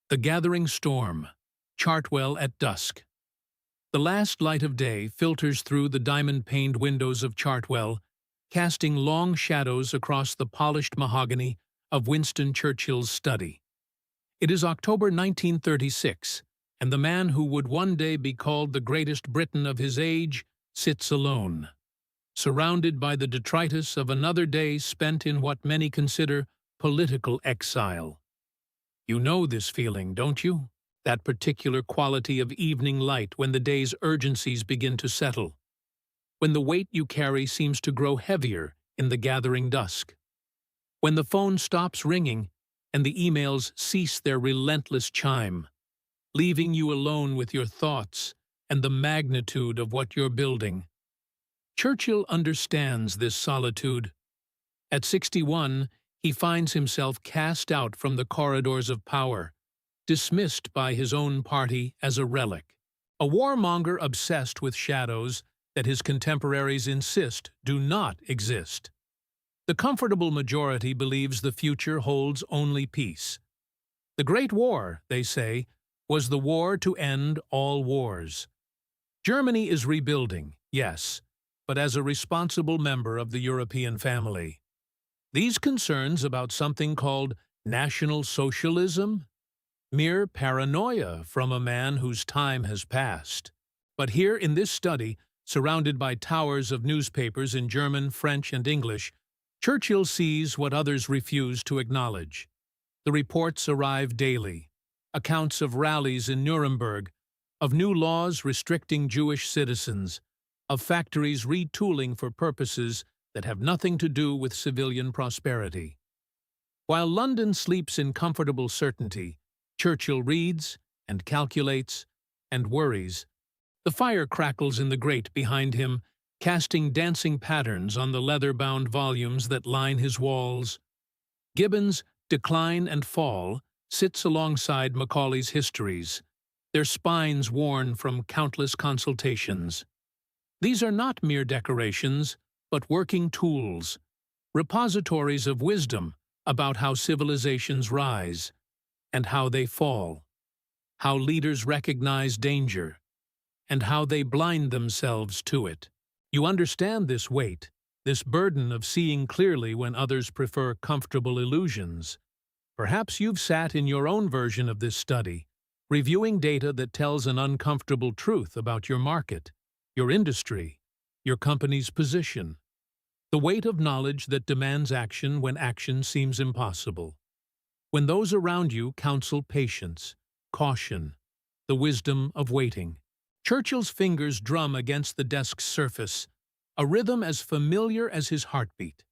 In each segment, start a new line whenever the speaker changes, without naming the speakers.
The gathering storm, Chartwell at dusk. The last light of day filters through the diamond-paned windows of Chartwell, casting long shadows across the polished mahogany of Winston Churchill's study. It is October 1936, and the man who would one day be called the greatest Briton of his age sits alone, surrounded by the detritus of another day spent in what many consider political exile. You know this feeling, don't you? That particular quality of evening light when the day's urgencies begin to settle, when the weight you carry seems to grow heavier in the gathering dusk, when the phone stops ringing and the emails cease their relentless chime, leaving you alone with your thoughts and the magnitude of what you're building. Churchill understands this solitude. At 61, he finds himself cast out from the corridors of power, dismissed by his own party as a relic, a warmonger obsessed with shadows that his contemporaries insist do not exist. The comfortable majority believes the future holds only peace. The Great War, they say, was the war to end all wars. Germany is rebuilding, yes, but as a responsible member of the European family. These concerns about something called National Socialism? Mere paranoia from a man whose time has passed. But here in this study, surrounded by towers of newspapers in German, French, and English, Churchill sees what others refuse to acknowledge. The reports arrive daily. Accounts of rallies in Nuremberg, of new laws restricting Jewish citizens, of factories retooling for purposes that have nothing to do with civilian prosperity. While London sleeps in comfortable certainty, Churchill reads and calculates and worries. The fire crackles in the grate behind him, casting dancing patterns on the leather-bound volumes that line his walls. Gibbon's Decline and Fall sits alongside Macaulay's Histories, their spines worn from countless consultations. These are not mere decorations, but working tools, repositories of wisdom about how civilizations rise and how they fall, how leaders recognize danger, and how they blind themselves to it. You understand this weight, this burden of seeing clearly when others prefer comfortable illusions. Perhaps you've sat in your own version of this study, reviewing data that tells an uncomfortable truth about your market, your industry, your company's position. The weight of knowledge that demands action when action seems impossible. When those around you counsel patience, caution, the wisdom of waiting. Churchill's fingers drum against the desk's surface, a rhythm as familiar as his heartbeat.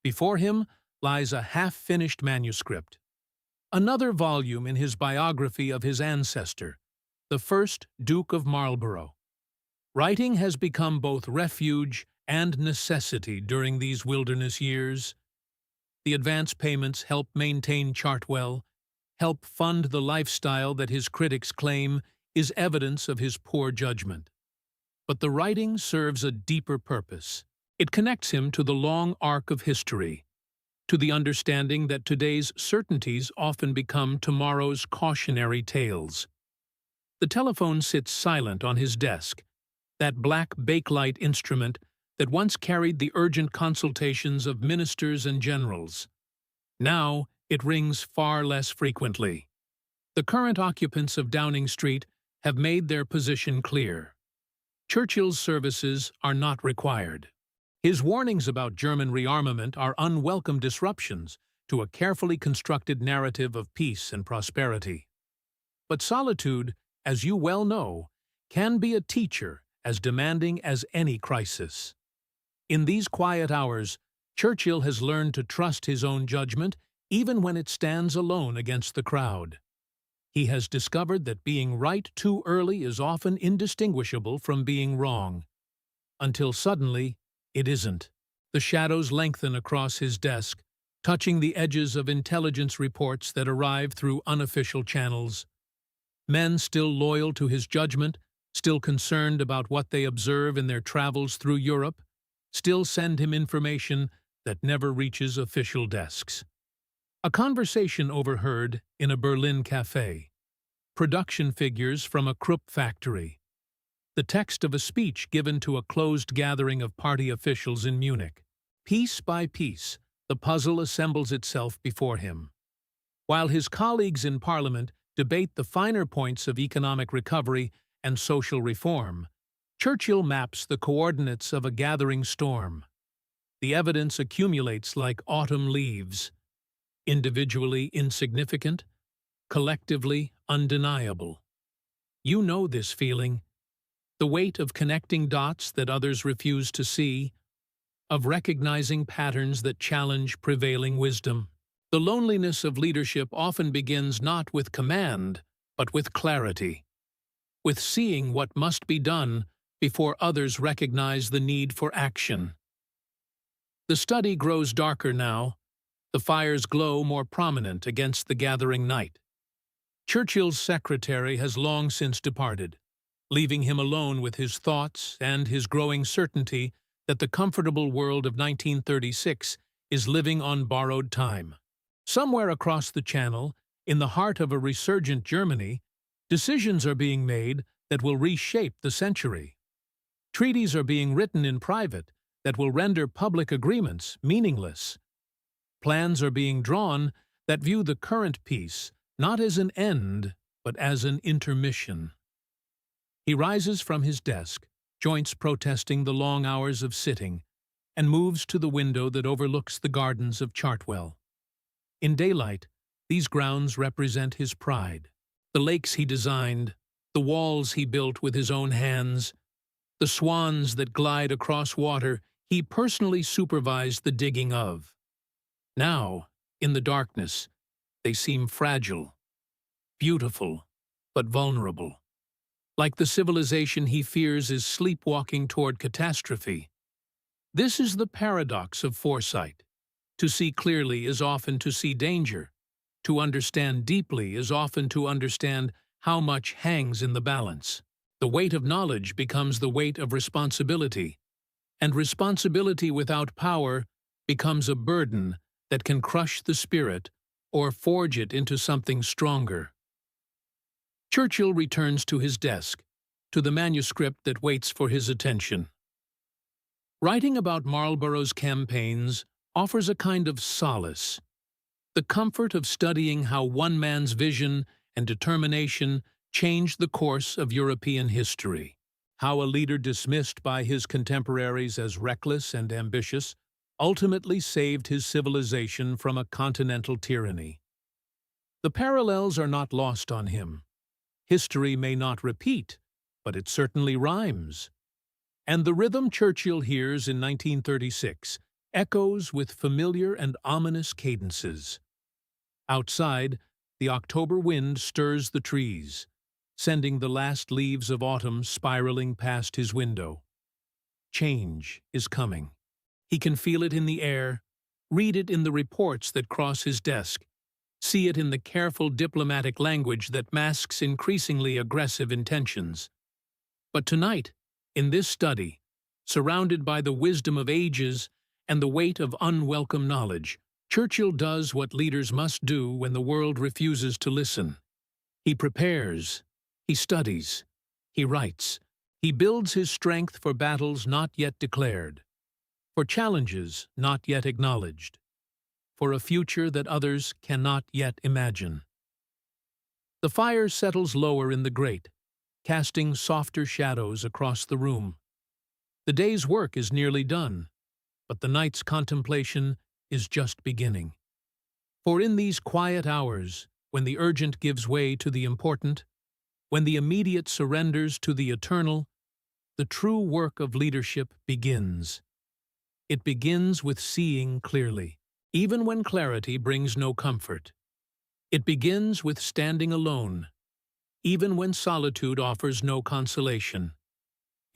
Before him lies a half-finished manuscript, another volume in his biography of his ancestor, the first Duke of Marlborough. Writing has become both refuge and necessity during these wilderness years. The advance payments help maintain Chartwell, help fund the lifestyle that his critics claim is evidence of his poor judgment. But the writing serves a deeper purpose. It connects him to the long arc of history, to the understanding that today's certainties often become tomorrow's cautionary tales. The telephone sits silent on his desk, that black bakelite instrument that once carried the urgent consultations of ministers and generals. Now it rings far less frequently. The current occupants of Downing Street have made their position clear. Churchill's services are not required. His warnings about German rearmament are unwelcome disruptions to a carefully constructed narrative of peace and prosperity. But solitude, as you well know, can be a teacher as demanding as any crisis. In these quiet hours, Churchill has learned to trust his own judgment even when it stands alone against the crowd. He has discovered that being right too early is often indistinguishable from being wrong, until suddenly it isn't. The shadows lengthen across his desk, touching the edges of intelligence reports that arrive through unofficial channels. Men still loyal to his judgment, still concerned about what they observe in their travels through Europe, still send him information that never reaches official desks. A conversation overheard in a Berlin cafe. Production figures from a Krupp factory. The text of a speech given to a closed gathering of party officials in Munich. Piece by piece, the puzzle assembles itself before him. While his colleagues in Parliament debate the finer points of economic recovery and social reform, Churchill maps the coordinates of a gathering storm. The evidence accumulates like autumn leaves, individually insignificant, collectively undeniable. You know this feeling, the weight of connecting dots that others refuse to see, of recognizing patterns that challenge prevailing wisdom. The loneliness of leadership often begins not with command, but with clarity, with seeing what must be done before others recognize the need for action. The study grows darker now, the fire's glow more prominent against the gathering night. Churchill's secretary has long since departed, leaving him alone with his thoughts and his growing certainty that the comfortable world of 1936 is living on borrowed time. Somewhere across the Channel, in the heart of a resurgent Germany, decisions are being made that will reshape the century. Treaties are being written in private that will render public agreements meaningless. Plans are being drawn that view the current peace not as an end, but as an intermission. He rises from his desk, joints protesting the long hours of sitting, and moves to the window that overlooks the gardens of Chartwell. In daylight, these grounds represent his pride. The lakes he designed, the walls he built with his own hands, the swans that glide across water he personally supervised the digging of. Now, in the darkness, they seem fragile, beautiful, but vulnerable. Like the civilization he fears is sleepwalking toward catastrophe. This is the paradox of foresight. To see clearly is often to see danger. To understand deeply is often to understand how much hangs in the balance. The weight of knowledge becomes the weight of responsibility, and responsibility without power becomes a burden that can crush the spirit or forge it into something stronger. Churchill returns to his desk, to the manuscript that waits for his attention. Writing about Marlborough's campaigns offers a kind of solace, the comfort of studying how one man's vision and determination changed the course of European history, how a leader dismissed by his contemporaries as reckless and ambitious ultimately saved his civilization from a continental tyranny. The parallels are not lost on him. History may not repeat, but it certainly rhymes. And the rhythm Churchill hears in 1936 echoes with familiar and ominous cadences. Outside, the October wind stirs the trees, sending the last leaves of autumn spiraling past his window. Change is coming. He can feel it in the air, read it in the reports that cross his desk, see it in the careful diplomatic language that masks increasingly aggressive intentions. But tonight, in this study, surrounded by the wisdom of ages and the weight of unwelcome knowledge, Churchill does what leaders must do when the world refuses to listen. He prepares, he studies, he writes, he builds his strength for battles not yet declared, for challenges not yet acknowledged, for a future that others cannot yet imagine. The fire settles lower in the grate, casting softer shadows across the room. The day's work is nearly done, but the night's contemplation is just beginning. For in these quiet hours, when the urgent gives way to the important, when the immediate surrenders to the eternal, the true work of leadership begins. It begins with seeing clearly, even when clarity brings no comfort. It begins with standing alone, even when solitude offers no consolation.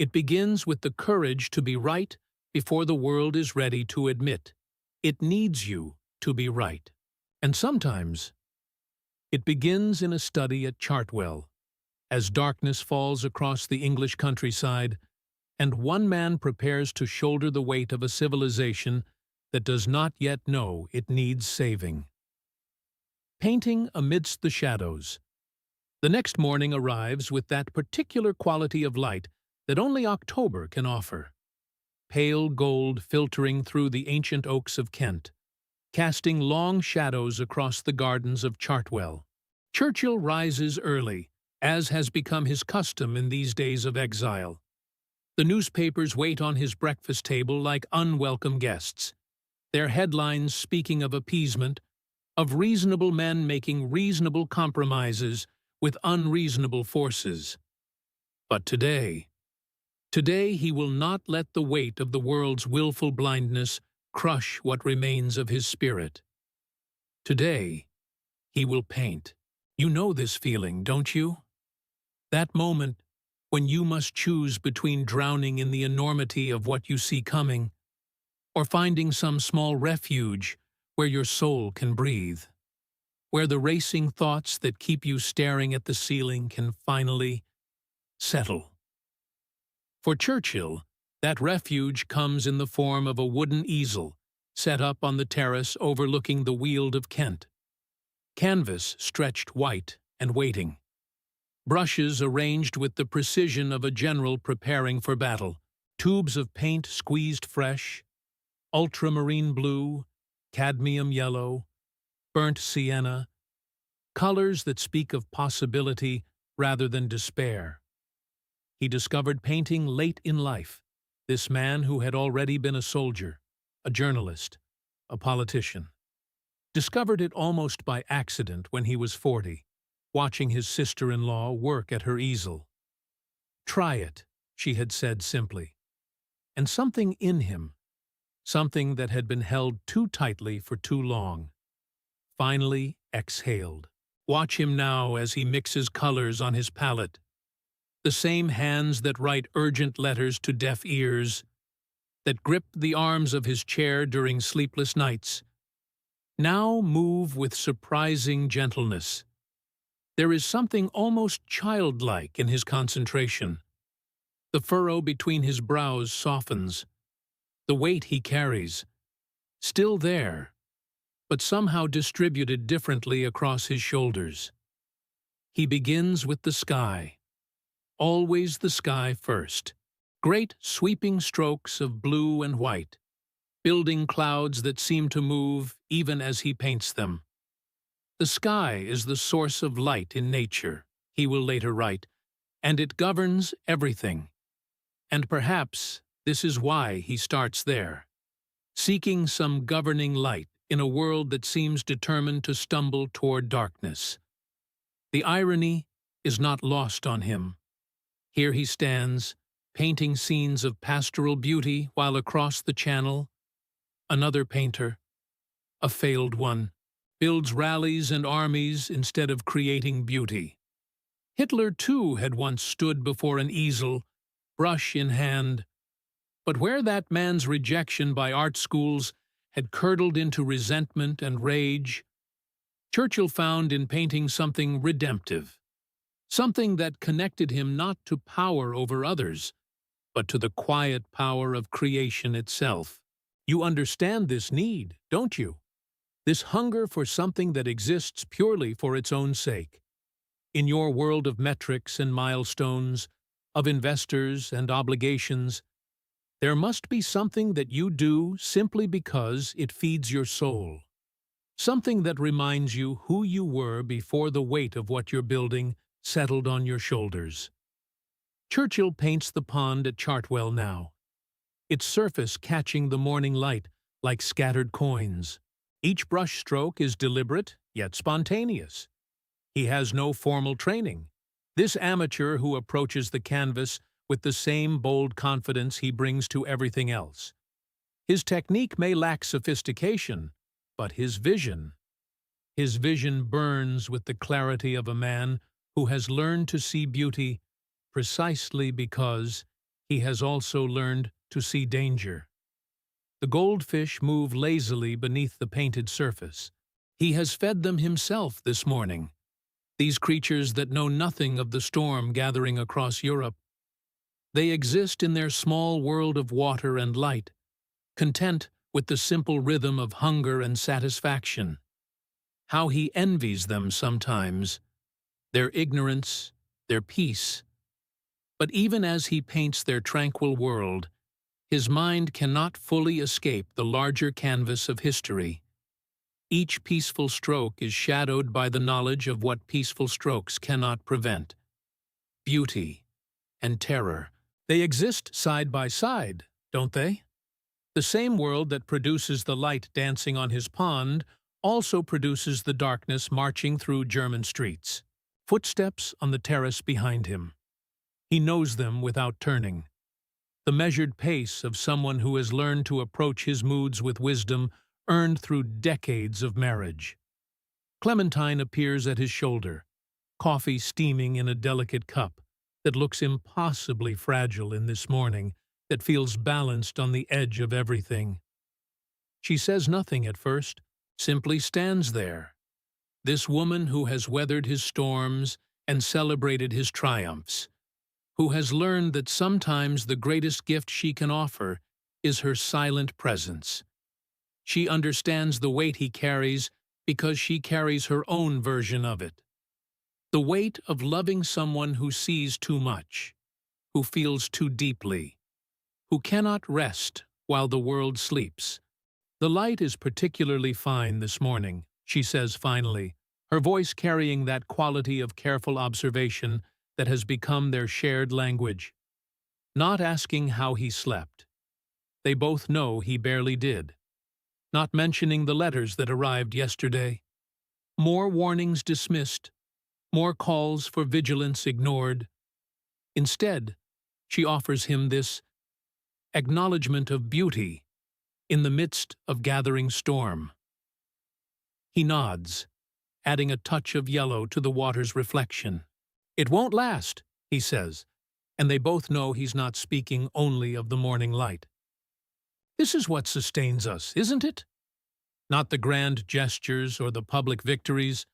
It begins with the courage to be right before the world is ready to admit it needs you to be right. And sometimes it begins in a study at Chartwell, as darkness falls across the English countryside, and one man prepares to shoulder the weight of a civilization that does not yet know it needs saving. painting amidst the shadows. The next morning arrives with that particular quality of light that only October can offer. Pale gold filtering through the ancient oaks of Kent, casting long shadows across the gardens of Chartwell. Churchill rises early, as has become his custom in these days of exile. The newspapers wait on his breakfast table like unwelcome guests, their headlines speaking of appeasement, of reasonable men making reasonable compromises with unreasonable forces. But today he will not let the weight of the world's willful blindness crush what remains of his spirit. Today, he will paint. You know this feeling, don't you? That moment when you must choose between drowning in the enormity of what you see coming or finding some small refuge where your soul can breathe, where the racing thoughts that keep you staring at the ceiling can finally settle. For Churchill, that refuge comes in the form of a wooden easel set up on the terrace overlooking the Weald of Kent. Canvas stretched white and waiting. Brushes arranged with the precision of a general preparing for battle. Tubes of paint squeezed fresh, ultramarine blue, cadmium yellow, burnt sienna, colors that speak of possibility rather than despair. He discovered painting late in life, this man who had already been a soldier, a journalist, a politician. Discovered it almost by accident when he was 40, watching his sister-in-law work at her easel. "Try it," she had said simply. And something in him, something that had been held too tightly for too long, finally exhaled. Watch him now as he mixes colors on his palette. The same hands that write urgent letters to deaf ears, that grip the arms of his chair during sleepless nights, now move with surprising gentleness. There is something almost childlike in his concentration. The furrow between his brows softens. The weight he carries, still there, but somehow distributed differently across his shoulders. He begins with the sky. Always the sky first. Great sweeping strokes of blue and white, building clouds that seem to move even as he paints them. The sky is the source of light in nature, he will later write, and it governs everything. And perhaps this is why he starts there, seeking some governing light in a world that seems determined to stumble toward darkness. The irony is not lost on him. Here he stands, painting scenes of pastoral beauty while across the channel, another painter, a failed one, builds rallies and armies instead of creating beauty. Hitler, too, had once stood before an easel, brush in hand, but where that man's rejection by art schools had curdled into resentment and rage, Churchill found in painting something redemptive, something that connected him not to power over others, but to the quiet power of creation itself. You understand this need, don't you? This hunger for something that exists purely for its own sake. In your world of metrics and milestones, of investors and obligations, there must be something that you do simply because it feeds your soul. Something that reminds you who you were before the weight of what you're building settled on your shoulders. Churchill paints the pond at Chartwell now, its surface catching the morning light like scattered coins. Each brush stroke is deliberate, yet spontaneous. He has no formal training. This amateur who approaches the canvas with the same bold confidence he brings to everything else. His technique may lack sophistication, but his vision burns with the clarity of a man who has learned to see beauty precisely because he has also learned to see danger. The goldfish move lazily beneath the painted surface. He has fed them himself this morning, these creatures that know nothing of the storm gathering across Europe. They exist in their small world of water and light, content with the simple rhythm of hunger and satisfaction. how he envies them sometimes, their ignorance, their peace. But even as he paints their tranquil world, his mind cannot fully escape the larger canvas of history. Each peaceful stroke is shadowed by the knowledge of what peaceful strokes cannot prevent. Beauty and terror. They exist side by side, don't they? The same world that produces the light dancing on his pond also produces the darkness marching through German streets. Footsteps on the terrace behind him. He knows them without turning. The measured pace of someone who has learned to approach his moods with wisdom earned through decades of marriage. Clementine appears at his shoulder, coffee steaming in a delicate cup that looks impossibly fragile in this morning, that feels balanced on the edge of everything. She says nothing at first, simply stands there. This woman who has weathered his storms and celebrated his triumphs, who has learned that sometimes the greatest gift she can offer is her silent presence. She understands the weight he carries because she carries her own version of it. The weight of loving someone who sees too much, who feels too deeply, who cannot rest while the world sleeps. The light is particularly fine this morning, she says finally, her voice carrying that quality of careful observation that has become their shared language. Not asking how he slept. They both know he barely did. Not mentioning the letters that arrived yesterday. More warnings dismissed. More calls for vigilance ignored. Instead, she offers him this acknowledgement of beauty in the midst of gathering storm. He nods, adding a touch of yellow to the water's reflection. "It won't last," he says, and they both know he's not speaking only of the morning light. This is what sustains us, isn't it? Not the grand gestures or the public victories,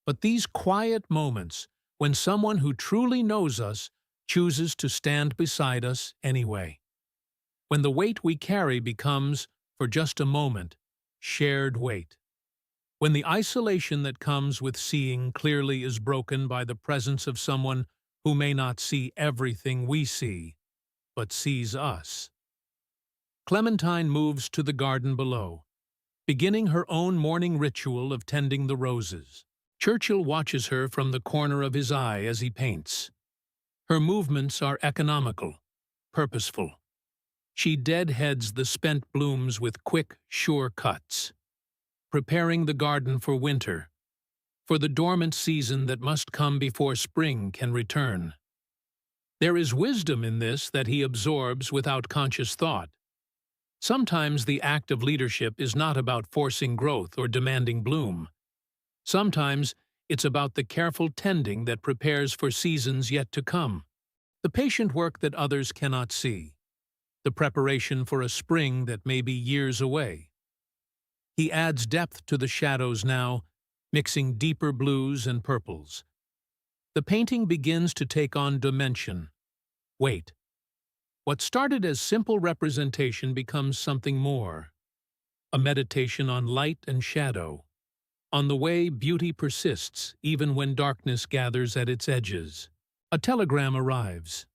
but these quiet moments when someone who truly knows us chooses to stand beside us anyway. When the weight we carry becomes, for just a moment, shared weight. When the isolation that comes with seeing clearly is broken by the presence of someone who may not see everything we see, but sees us. Clementine moves to the garden below, beginning her own morning ritual of tending the roses. Churchill watches her from the corner of his eye as he paints. Her movements are economical, purposeful. She deadheads the spent blooms with quick, sure cuts, preparing the garden for winter, for the dormant season that must come before spring can return. There is wisdom in this that he absorbs without conscious thought. Sometimes the act of leadership is not about forcing growth or demanding bloom. Sometimes it's about the careful tending that prepares for seasons yet to come, the patient work that others cannot see, the preparation for a spring that may be years away. He adds depth to the shadows now, mixing deeper blues and purples. The painting begins to take on dimension, weight. What started as simple representation becomes something more, a meditation on light and shadow, on the way beauty persists even when darkness gathers at its edges. A telegram arrives.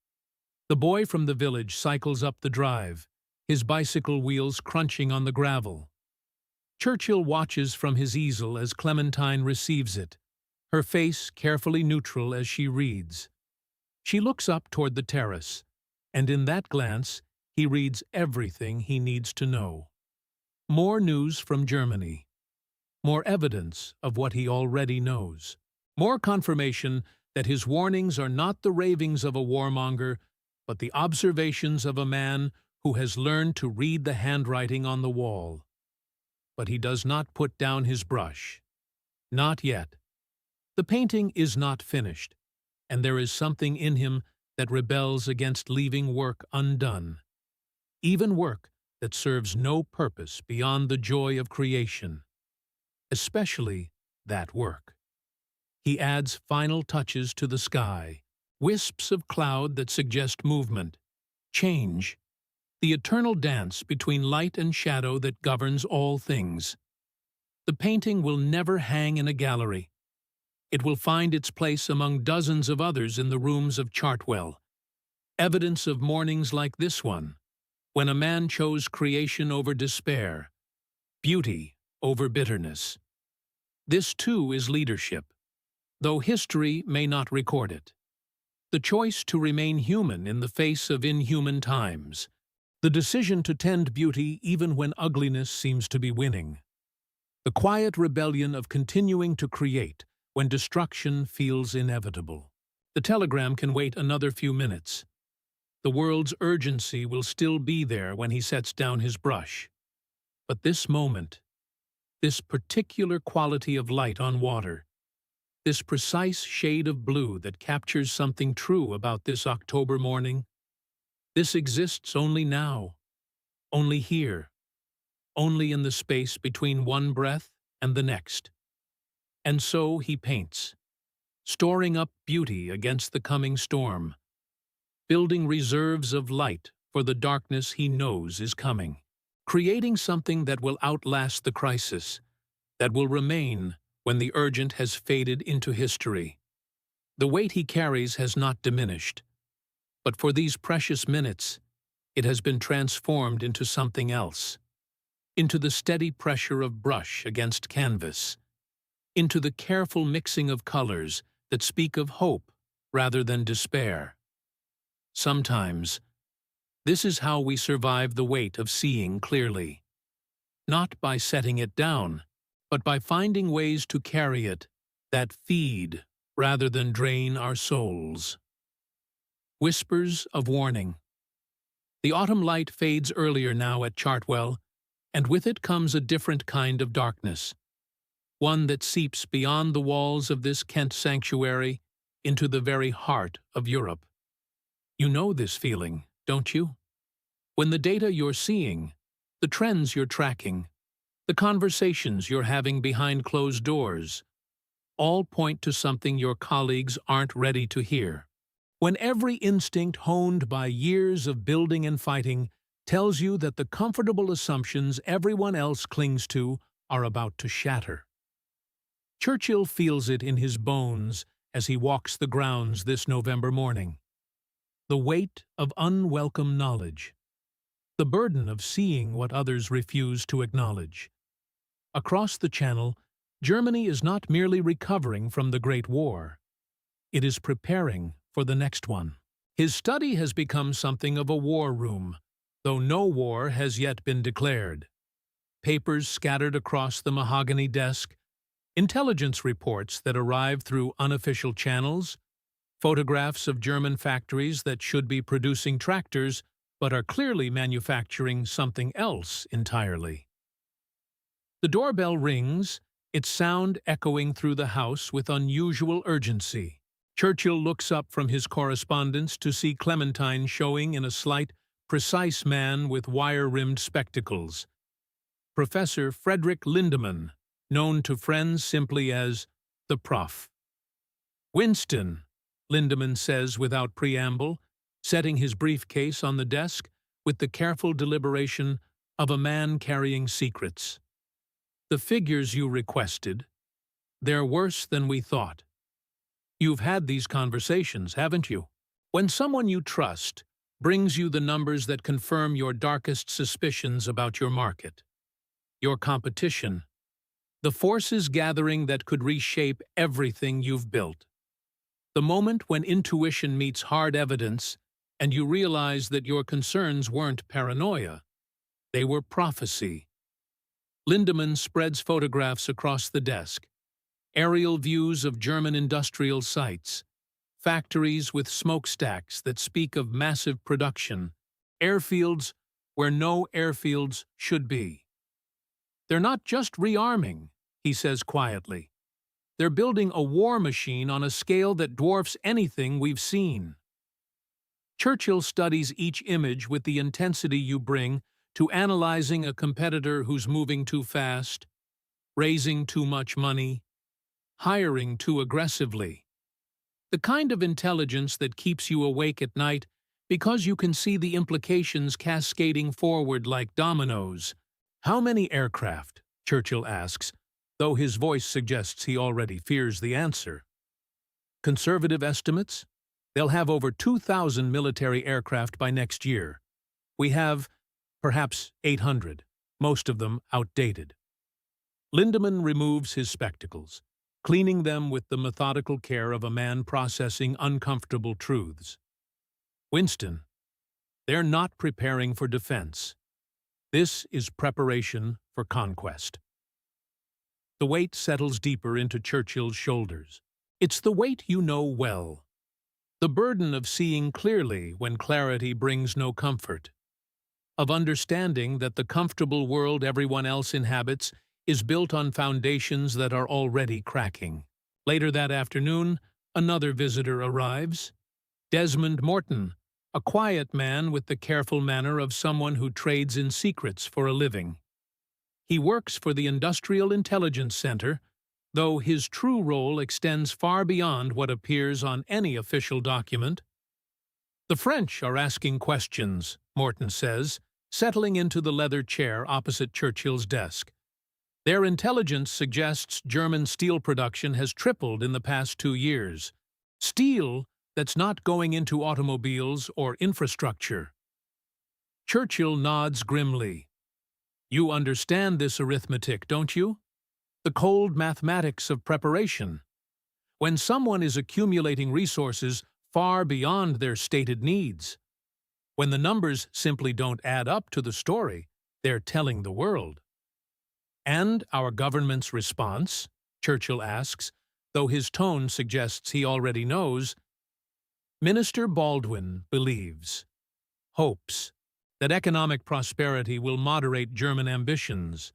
The boy from the village cycles up the drive, his bicycle wheels crunching on the gravel. Churchill watches from his easel as Clementine receives it, her face carefully neutral as she reads. She looks up toward the terrace, and in that glance he reads everything he needs to know. More news from Germany. More evidence of what he already knows. More confirmation that his warnings are not the ravings of a warmonger, but the observations of a man who has learned to read the handwriting on the wall. But he does not put down his brush. Not yet. The painting is not finished, and there is something in him that rebels against leaving work undone, even work that serves no purpose beyond the joy of creation, especially that work. He adds final touches to the sky, wisps of cloud that suggest movement, change, the eternal dance between light and shadow that governs all things. The painting will never hang in a gallery. It will find its place among dozens of others in the rooms of Chartwell, evidence of mornings like this one, when a man chose creation over despair, beauty over bitterness. This too is leadership, though history may not record it. The choice to remain human in the face of inhuman times. The decision to tend beauty even when ugliness seems to be winning. The quiet rebellion of continuing to create when destruction feels inevitable. The telegram can wait another few minutes. The world's urgency will still be there when he sets down his brush. But this moment, this particular quality of light on water, this precise shade of blue that captures something true about this October morning, this exists only now, only here, only in the space between one breath and the next. And so he paints, storing up beauty against the coming storm, building reserves of light for the darkness he knows is coming, creating something that will outlast the crisis, that will remain when the urgent has faded into history. The weight he carries has not diminished, but for these precious minutes, it has been transformed into something else, into the steady pressure of brush against canvas, into the careful mixing of colors that speak of hope rather than despair. Sometimes, this is how we survive the weight of seeing clearly, not by setting it down, but by finding ways to carry it that feed rather than drain our souls. Whispers of warning. The autumn light fades earlier now at Chartwell, and with it comes a different kind of darkness, one that seeps beyond the walls of this Kent sanctuary into the very heart of Europe. You know this feeling, don't you? When the data you're seeing, the trends you're tracking, the conversations you're having behind closed doors, all point to something your colleagues aren't ready to hear. When every instinct honed by years of building and fighting tells you that the comfortable assumptions everyone else clings to are about to shatter. Churchill feels it in his bones as he walks the grounds this November morning. The weight of unwelcome knowledge. The burden of seeing what others refuse to acknowledge. Across the Channel, Germany is not merely recovering from the Great War. It is preparing for the next one. His study has become something of a war room, though no war has yet been declared. Papers scattered across the mahogany desk, intelligence reports that arrive through unofficial channels, photographs of German factories that should be producing tractors but are clearly manufacturing something else entirely. The doorbell rings, its sound echoing through the house with unusual urgency. Churchill looks up from his correspondence to see Clementine showing in a slight, precise man with wire-rimmed spectacles. Professor Frederick Lindemann, known to friends simply as the Prof. "Winston," Lindemann says without preamble, setting his briefcase on the desk with the careful deliberation of a man carrying secrets. "The figures you requested, they're worse than we thought. You've had these conversations, haven't you? When someone you trust brings you the numbers that confirm your darkest suspicions about your market, your competition, the forces gathering that could reshape everything you've built. The moment when intuition meets hard evidence and you realize that your concerns weren't paranoia, they were prophecy." Lindemann spreads photographs across the desk, aerial views of German industrial sites, factories with smokestacks that speak of massive production, airfields where no airfields should be. "They're not just rearming," he says quietly. "They're building a war machine on a scale that dwarfs anything we've seen." Churchill studies each image with the intensity you bring to analyzing a competitor who's moving too fast, raising too much money, hiring too aggressively. The kind of intelligence that keeps you awake at night because you can see the implications cascading forward like dominoes. "How many aircraft?" Churchill asks, though his voice suggests he already fears the answer. Conservative estimates? They'll have over 2,000 military aircraft by next year. We have, perhaps, 800, most of them outdated. Lindemann removes his spectacles, cleaning them with the methodical care of a man processing uncomfortable truths. Winston, they're not preparing for defense. This is preparation for conquest. The weight settles deeper into Churchill's shoulders. It's the weight you know well. The burden of seeing clearly when clarity brings no comfort. Of understanding that the comfortable world everyone else inhabits is built on foundations that are already cracking. Later that afternoon, another visitor arrives. Desmond Morton, a quiet man with the careful manner of someone who trades in secrets for a living. He works for the Industrial Intelligence Center, though his true role extends far beyond what appears on any official document. The French are asking questions, Morton says, settling into the leather chair opposite Churchill's desk. Their intelligence suggests German steel production has tripled in the past 2 years. Steel that's not going into automobiles or infrastructure. Churchill nods grimly. You understand this arithmetic, don't you? The cold mathematics of preparation. When someone is accumulating resources far beyond their stated needs. When the numbers simply don't add up to the story they're telling the world. And our government's response, Churchill asks, though his tone suggests he already knows. Minister Baldwin believes, hopes, that economic prosperity will moderate German ambitions,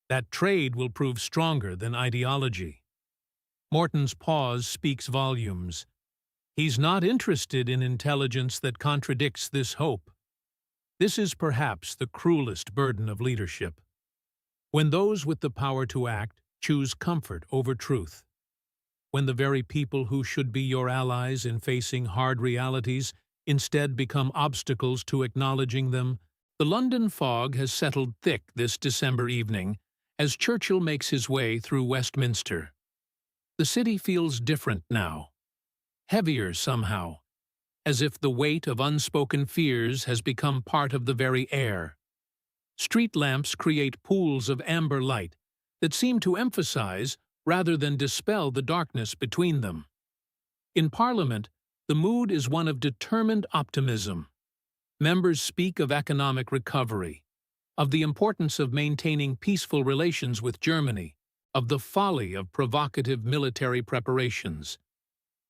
that trade will prove stronger than ideology. Morton's pause speaks volumes. He's not interested in intelligence that contradicts this hope. This is perhaps the cruelest burden of leadership. When those with the power to act choose comfort over truth. When the very people who should be your allies in facing hard realities instead become obstacles to acknowledging them. The London fog has settled thick this December evening as Churchill makes his way through Westminster. The city feels different now. Heavier somehow, as if the weight of unspoken fears has become part of the very air. Street lamps create pools of amber light that seem to emphasize rather than dispel the darkness between them. In Parliament, the mood is one of determined optimism. Members speak of economic recovery, of the importance of maintaining peaceful relations with Germany, of the folly of provocative military preparations.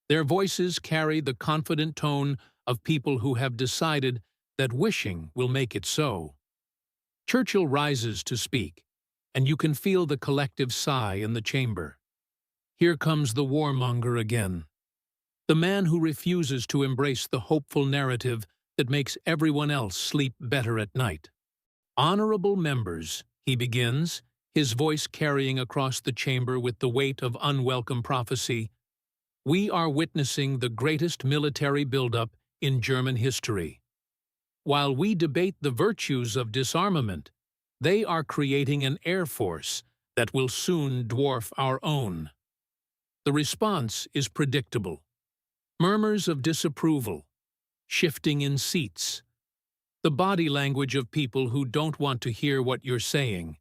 Their voices carry the confident tone of people who have decided that wishing will make it so. Churchill rises to speak, and you can feel the collective sigh in the chamber. Here comes the warmonger again. The man who refuses to embrace the hopeful narrative that makes everyone else sleep better at night. Honorable members, he begins, his voice carrying across the chamber with the weight of unwelcome prophecy. We are witnessing the greatest military buildup in German history. While we debate the virtues of disarmament, they are creating an air force that will soon dwarf our own. The response is predictable. Murmurs of disapproval, shifting in seats, the body language of people who don't want to hear what you're saying,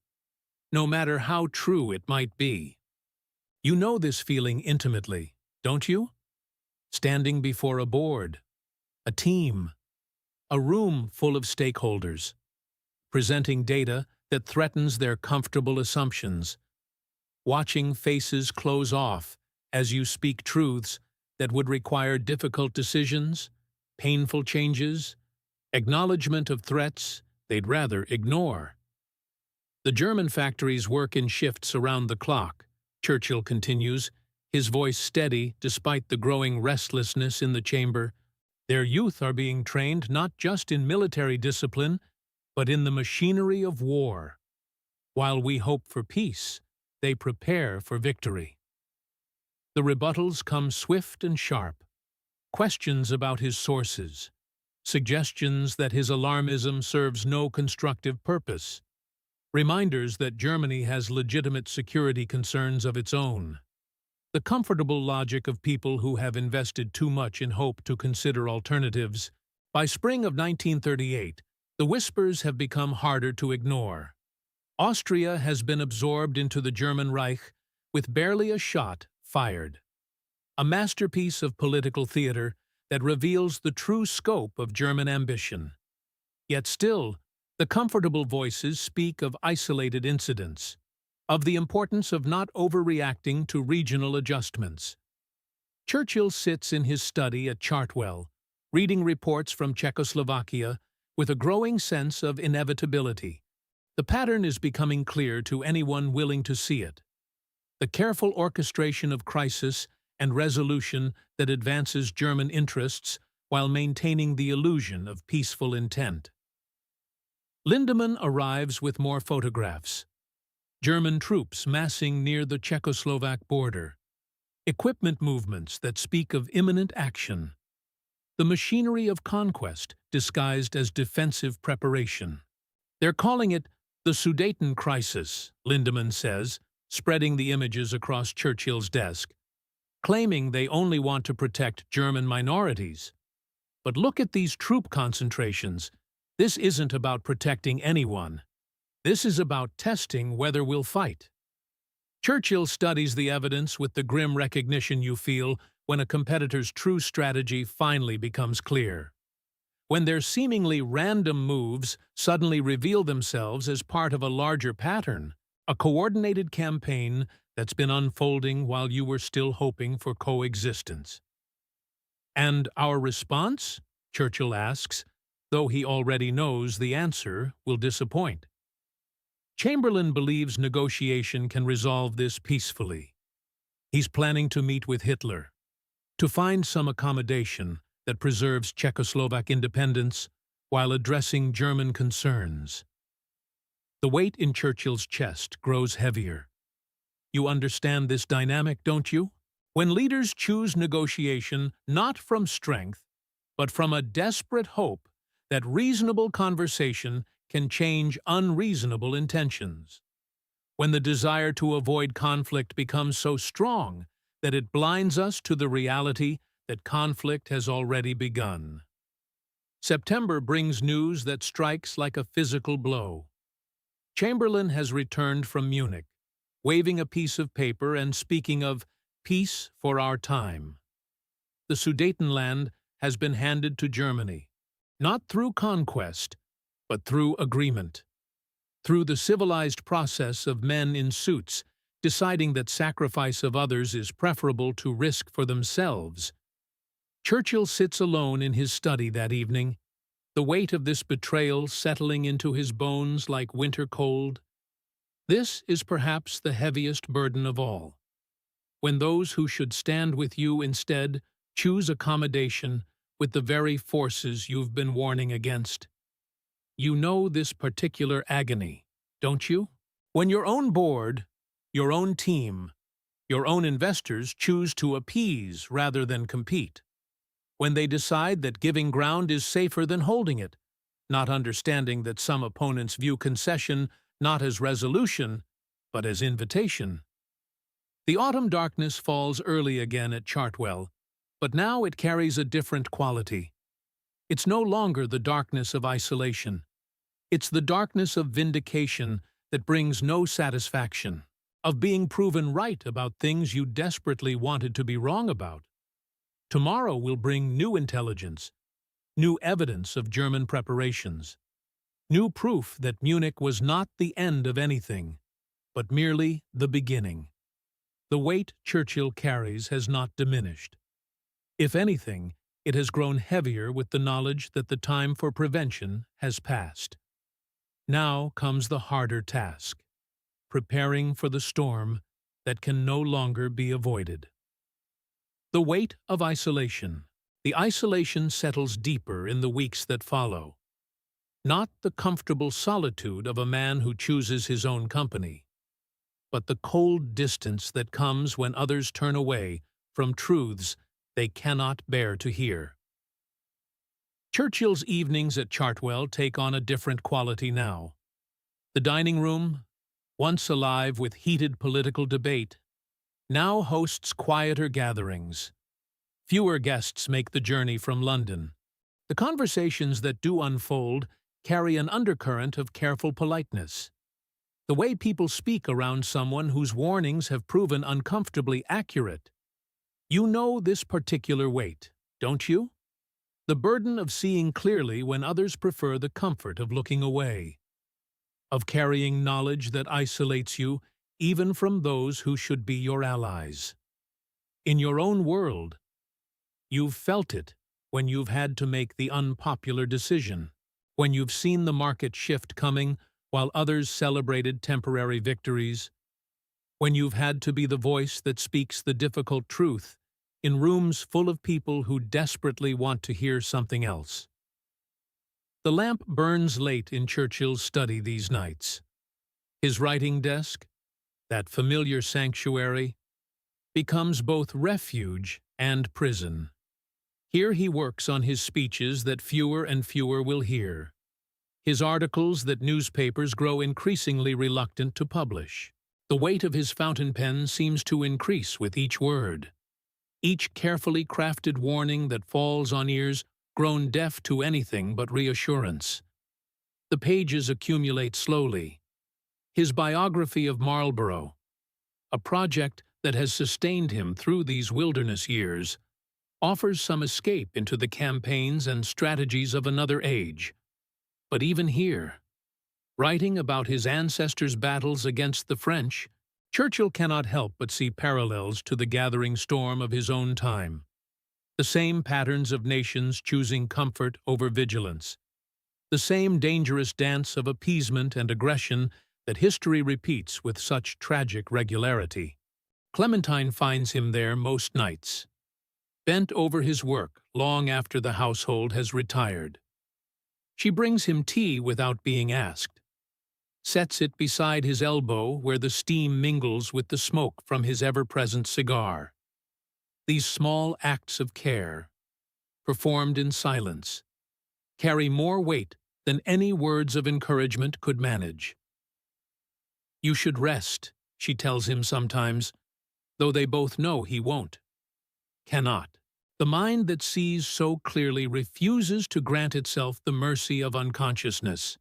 no matter how true it might be. You know this feeling intimately, don't you? Standing before a board, a team, a room full of stakeholders, presenting data that threatens their comfortable assumptions, watching faces close off as you speak truths that would require difficult decisions, painful changes, acknowledgement of threats they'd rather ignore. The German factories work in shifts around the clock, Churchill continues, his voice steady despite the growing restlessness in the chamber. Their youth are being trained not just in military discipline, but in the machinery of war. While we hope for peace, they prepare for victory. The rebuttals come swift and sharp. Questions about his sources, suggestions that his alarmism serves no constructive purpose. reminders that Germany has legitimate security concerns of its own. The comfortable logic of people who have invested too much in hope to consider alternatives. By spring of 1938, the whispers have become harder to ignore. Austria has been absorbed into the German Reich with barely a shot fired. A masterpiece of political theater that reveals the true scope of German ambition. Yet still, the comfortable voices speak of isolated incidents, of the importance of not overreacting to regional adjustments. Churchill sits in his study at Chartwell, reading reports from Czechoslovakia with a growing sense of inevitability. The pattern is becoming clear to anyone willing to see it. The careful orchestration of crisis and resolution that advances German interests while maintaining the illusion of peaceful intent. Lindemann arrives with more photographs. German troops massing near the Czechoslovak border. Equipment movements that speak of imminent action. The machinery of conquest disguised as defensive preparation. They're calling it the Sudeten crisis, Lindemann says, spreading the images across Churchill's desk, claiming they only want to protect German minorities. But look at these troop concentrations. This isn't about protecting anyone. This is about testing whether we'll fight. Churchill studies the evidence with the grim recognition you feel when a competitor's true strategy finally becomes clear. When their seemingly random moves suddenly reveal themselves as part of a larger pattern, a coordinated campaign that's been unfolding while you were still hoping for coexistence. And our response? Churchill asks, though he already knows the answer will disappoint. Chamberlain believes negotiation can resolve this peacefully. He's planning to meet with Hitler, to find some accommodation that preserves Czechoslovak independence while addressing German concerns. The weight in Churchill's chest grows heavier. You understand this dynamic, don't you? When leaders choose negotiation not from strength, but from a desperate hope that reasonable conversation can change unreasonable intentions. When the desire to avoid conflict becomes so strong that it blinds us to the reality that conflict has already begun. September brings news that strikes like a physical blow. Chamberlain has returned from Munich, waving a piece of paper and speaking of peace for our time. The Sudetenland has been handed to Germany, not through conquest, but through agreement, through the civilized process of men in suits deciding that sacrifice of others is preferable to risk for themselves. Churchill sits alone in his study that evening, the weight of this betrayal settling into his bones like winter cold. This is perhaps the heaviest burden of all. When those who should stand with you instead choose accommodation with the very forces you've been warning against. You know this particular agony, don't you? When your own board, your own team, your own investors choose to appease rather than compete. When they decide that giving ground is safer than holding it, not understanding that some opponents view concession not as resolution, but as invitation. The autumn darkness falls early again at Chartwell, but now it carries a different quality. It's no longer the darkness of isolation. It's the darkness of vindication that brings no satisfaction, of being proven right about things you desperately wanted to be wrong about. Tomorrow will bring new intelligence, new evidence of German preparations, new proof that Munich was not the end of anything, but merely the beginning. The weight Churchill carries has not diminished. If anything, it has grown heavier with the knowledge that the time for prevention has passed. Now comes the harder task, preparing for the storm that can no longer be avoided. The weight of isolation. The isolation settles deeper in the weeks that follow. Not the comfortable solitude of a man who chooses his own company, but the cold distance that comes when others turn away from truths they cannot bear to hear. Churchill's evenings at Chartwell take on a different quality now. The dining room, once alive with heated political debate, now hosts quieter gatherings. Fewer guests make the journey from London. The conversations that do unfold carry an undercurrent of careful politeness. The way people speak around someone whose warnings have proven uncomfortably accurate. You know this particular weight, don't you? The burden of seeing clearly when others prefer the comfort of looking away. Of carrying knowledge that isolates you even from those who should be your allies. In your own world, you've felt it when you've had to make the unpopular decision, when you've seen the market shift coming while others celebrated temporary victories, when you've had to be the voice that speaks the difficult truth in rooms full of people who desperately want to hear something else. The lamp burns late in Churchill's study these nights. His writing desk, that familiar sanctuary, becomes both refuge and prison. Here he works on his speeches that fewer and fewer will hear, his articles that newspapers grow increasingly reluctant to publish. The weight of his fountain pen seems to increase with each word, each carefully crafted warning that falls on ears grown deaf to anything but reassurance. The pages accumulate slowly. His biography of Marlborough, a project that has sustained him through these wilderness years, offers some escape into the campaigns and strategies of another age. But even here, writing about his ancestors' battles against the French, Churchill cannot help but see parallels to the gathering storm of his own time. The same patterns of nations choosing comfort over vigilance. The same dangerous dance of appeasement and aggression that history repeats with such tragic regularity. Clementine finds him there most nights, bent over his work long after the household has retired. She brings him tea without being asked, sets it beside his elbow where the steam mingles with the smoke from his ever-present cigar. These small acts of care, performed in silence, carry more weight than any words of encouragement could manage. "You should rest," she tells him sometimes, though they both know he won't, cannot. The mind that sees so clearly refuses to grant itself the mercy of unconsciousness.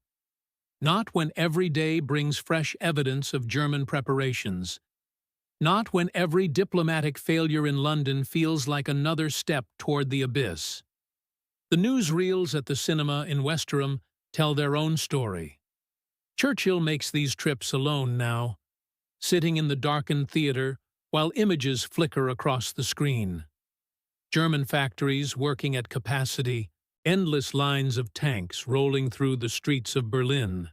Not when every day brings fresh evidence of German preparations. Not when every diplomatic failure in London feels like another step toward the abyss. The newsreels at the cinema in Westerham tell their own story. Churchill makes these trips alone now, sitting in the darkened theater while images flicker across the screen. German factories working at capacity, endless lines of tanks rolling through the streets of Berlin.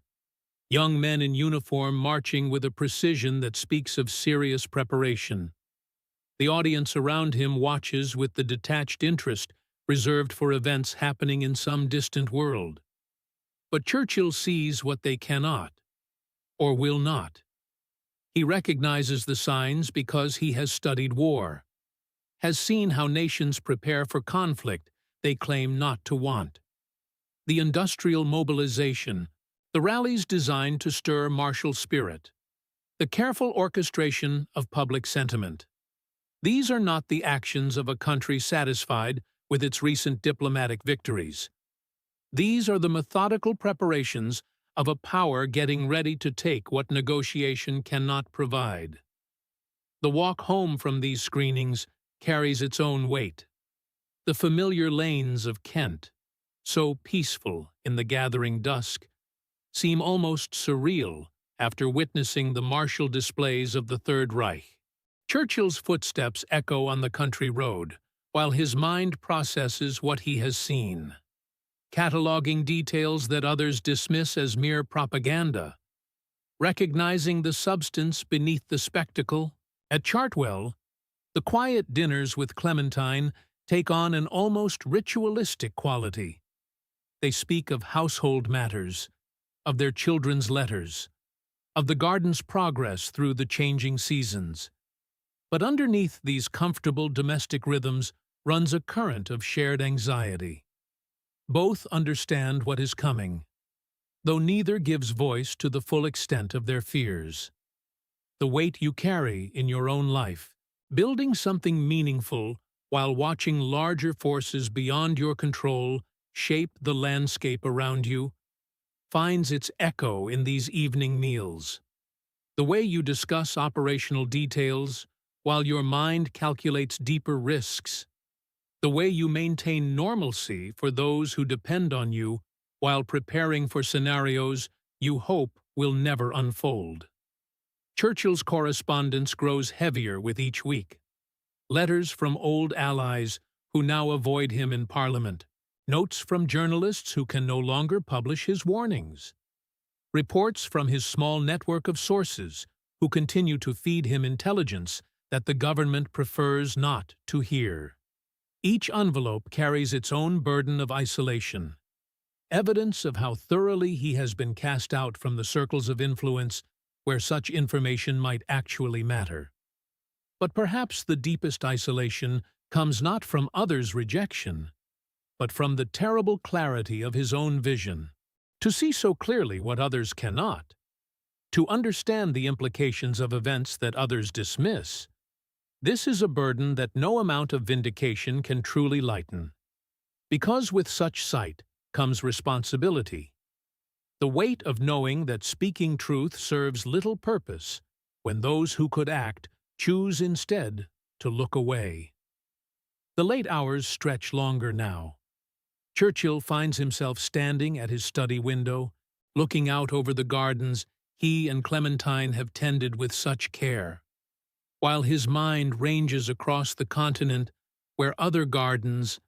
Young men in uniform marching with a precision that speaks of serious preparation. The audience around him watches with the detached interest reserved for events happening in some distant world. But Churchill sees what they cannot, or will not. He recognizes the signs because he has studied war, has seen how nations prepare for conflict they claim not to want. The industrial mobilization, the rallies designed to stir martial spirit, the careful orchestration of public sentiment. These are not the actions of a country satisfied with its recent diplomatic victories. These are the methodical preparations of a power getting ready to take what negotiation cannot provide. The walk home from these screenings carries its own weight. The familiar lanes of Kent, so peaceful in the gathering dusk, seem almost surreal after witnessing the martial displays of the Third Reich. Churchill's footsteps echo on the country road, while his mind processes what he has seen, cataloging details that others dismiss as mere propaganda, recognizing the substance beneath the spectacle. At Chartwell, the quiet dinners with Clementine take on an almost ritualistic quality. They speak of household matters, of their children's letters, of the garden's progress through the changing seasons. But underneath these comfortable domestic rhythms runs a current of shared anxiety. Both understand what is coming. though neither gives voice to the full extent of their fears. The weight you carry in your own life, building something meaningful while watching larger forces beyond your control shape the landscape around you, finds its echo in these evening meals. The way you discuss operational details while your mind calculates deeper risks. The way you maintain normalcy for those who depend on you while preparing for scenarios you hope will never unfold. Churchill's correspondence grows heavier with each week. Letters from old allies who now avoid him in Parliament. Notes from journalists who can no longer publish his warnings. Reports from his small network of sources who continue to feed him intelligence that the government prefers not to hear. Each envelope carries its own burden of isolation, evidence of how thoroughly he has been cast out from the circles of influence where such information might actually matter. But perhaps the deepest isolation comes not from others' rejection, but from the terrible clarity of his own vision. To see so clearly what others cannot, to understand the implications of events that others dismiss, this is a burden that no amount of vindication can truly lighten. Because with such sight comes responsibility, the weight of knowing that speaking truth serves little purpose when those who could act choose instead to look away. The late hours stretch longer now. Churchill finds himself standing at his study window, looking out over the gardens he and Clementine have tended with such care, while his mind ranges across the continent where other gardens,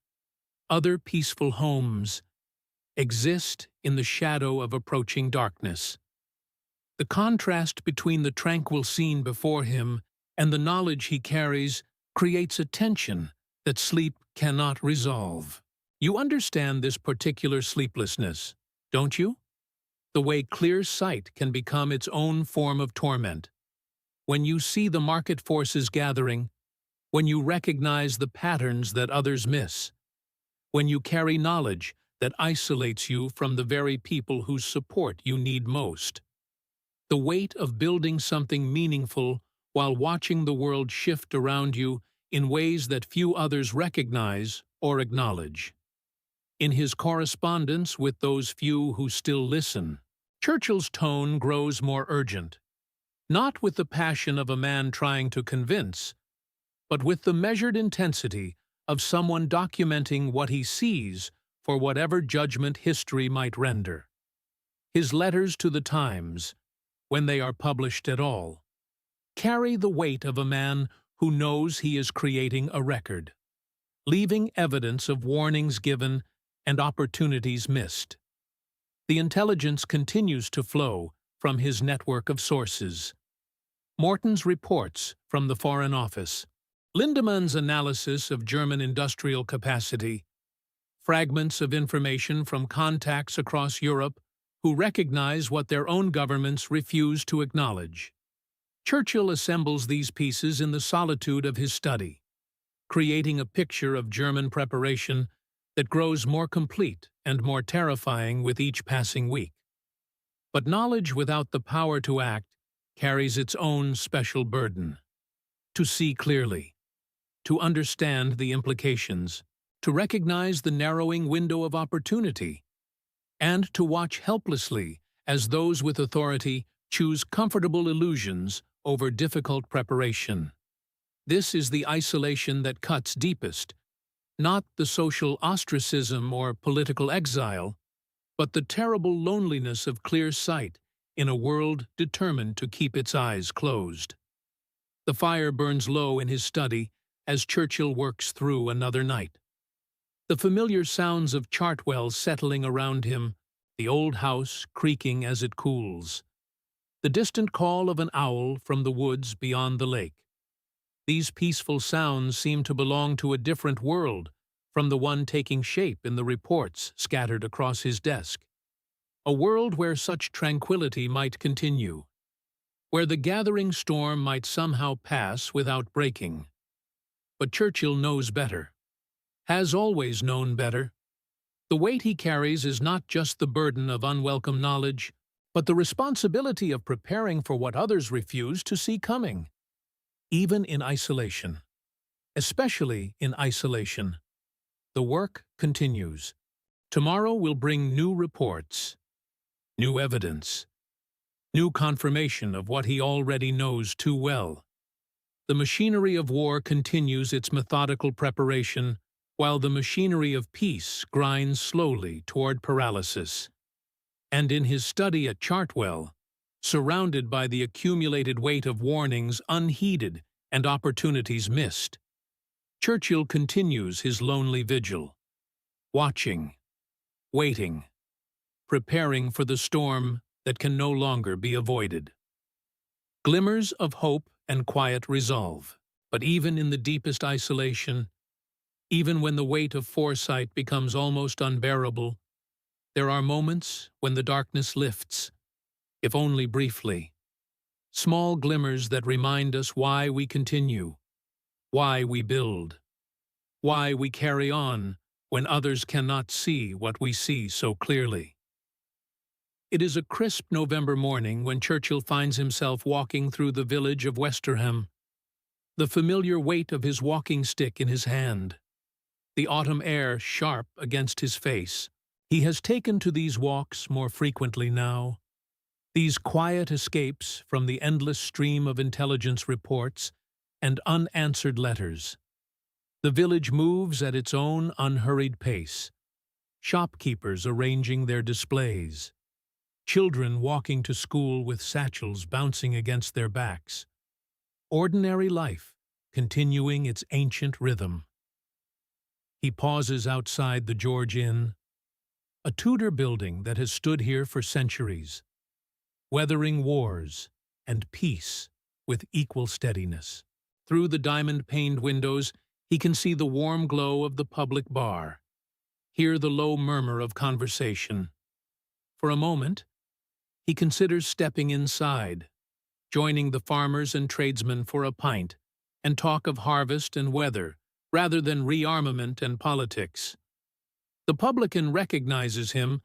other peaceful homes, exist in the shadow of approaching darkness. The contrast between the tranquil scene before him and the knowledge he carries creates a tension that sleep cannot resolve. You understand this particular sleeplessness, don't you? The way clear sight can become its own form of torment. When you see the market forces gathering, when you recognize the patterns that others miss, when you carry knowledge that isolates you from the very people whose support you need most. The weight of building something meaningful while watching the world shift around you in ways that few others recognize or acknowledge. In his correspondence with those few who still listen, Churchill's tone grows more urgent, not with the passion of a man trying to convince, but with the measured intensity of someone documenting what he sees for whatever judgment history might render. His letters to the Times, when they are published at all, carry the weight of a man who knows he is creating a record, leaving evidence of warnings given and opportunities missed. The intelligence continues to flow from his network of sources. Morton's reports from the Foreign Office, Lindemann's analysis of German industrial capacity, fragments of information from contacts across Europe who recognize what their own governments refuse to acknowledge. Churchill assembles these pieces in the solitude of his study, creating a picture of German preparation that grows more complete and more terrifying with each passing week. But knowledge without the power to act carries its own special burden. To see clearly, to understand the implications, to recognize the narrowing window of opportunity, and to watch helplessly as those with authority choose comfortable illusions over difficult preparation. This is the isolation that cuts deepest, not the social ostracism or political exile, but the terrible loneliness of clear sight in a world determined to keep its eyes closed. The fire burns low in his study as Churchill works through another night. The familiar sounds of Chartwell settling around him, the old house creaking as it cools, the distant call of an owl from the woods beyond the lake. These peaceful sounds seem to belong to a different world from the one taking shape in the reports scattered across his desk. A world where such tranquility might continue, where the gathering storm might somehow pass without breaking. But Churchill knows better, has always known better. The weight he carries is not just the burden of unwelcome knowledge, but the responsibility of preparing for what others refuse to see coming. Even in isolation, especially in isolation, the work continues. Tomorrow will bring new reports, new evidence, new confirmation of what he already knows too well. The machinery of war continues its methodical preparation, while the machinery of peace grinds slowly toward paralysis. And in his study at Chartwell, surrounded by the accumulated weight of warnings unheeded and opportunities missed, Churchill continues his lonely vigil, watching, waiting, preparing for the storm that can no longer be avoided. Glimmers of hope and quiet resolve, but even in the deepest isolation, even when the weight of foresight becomes almost unbearable, there are moments when the darkness lifts, if only briefly. Small glimmers that remind us why we continue, why we build, why we carry on when others cannot see what we see so clearly. It is a crisp November morning when Churchill finds himself walking through the village of Westerham, the familiar weight of his walking stick in his hand, the autumn air sharp against his face. He has taken to these walks more frequently now, these quiet escapes from the endless stream of intelligence reports and unanswered letters. The village moves at its own unhurried pace, shopkeepers arranging their displays, children walking to school with satchels bouncing against their backs. Ordinary life continuing its ancient rhythm. He pauses outside the George Inn, a Tudor building that has stood here for centuries, weathering wars and peace with equal steadiness. Through the diamond-paned windows, he can see the warm glow of the public bar, hear the low murmur of conversation. For a moment, he considers stepping inside, joining the farmers and tradesmen for a pint, and talk of harvest and weather, rather than rearmament and politics. The publican recognizes him,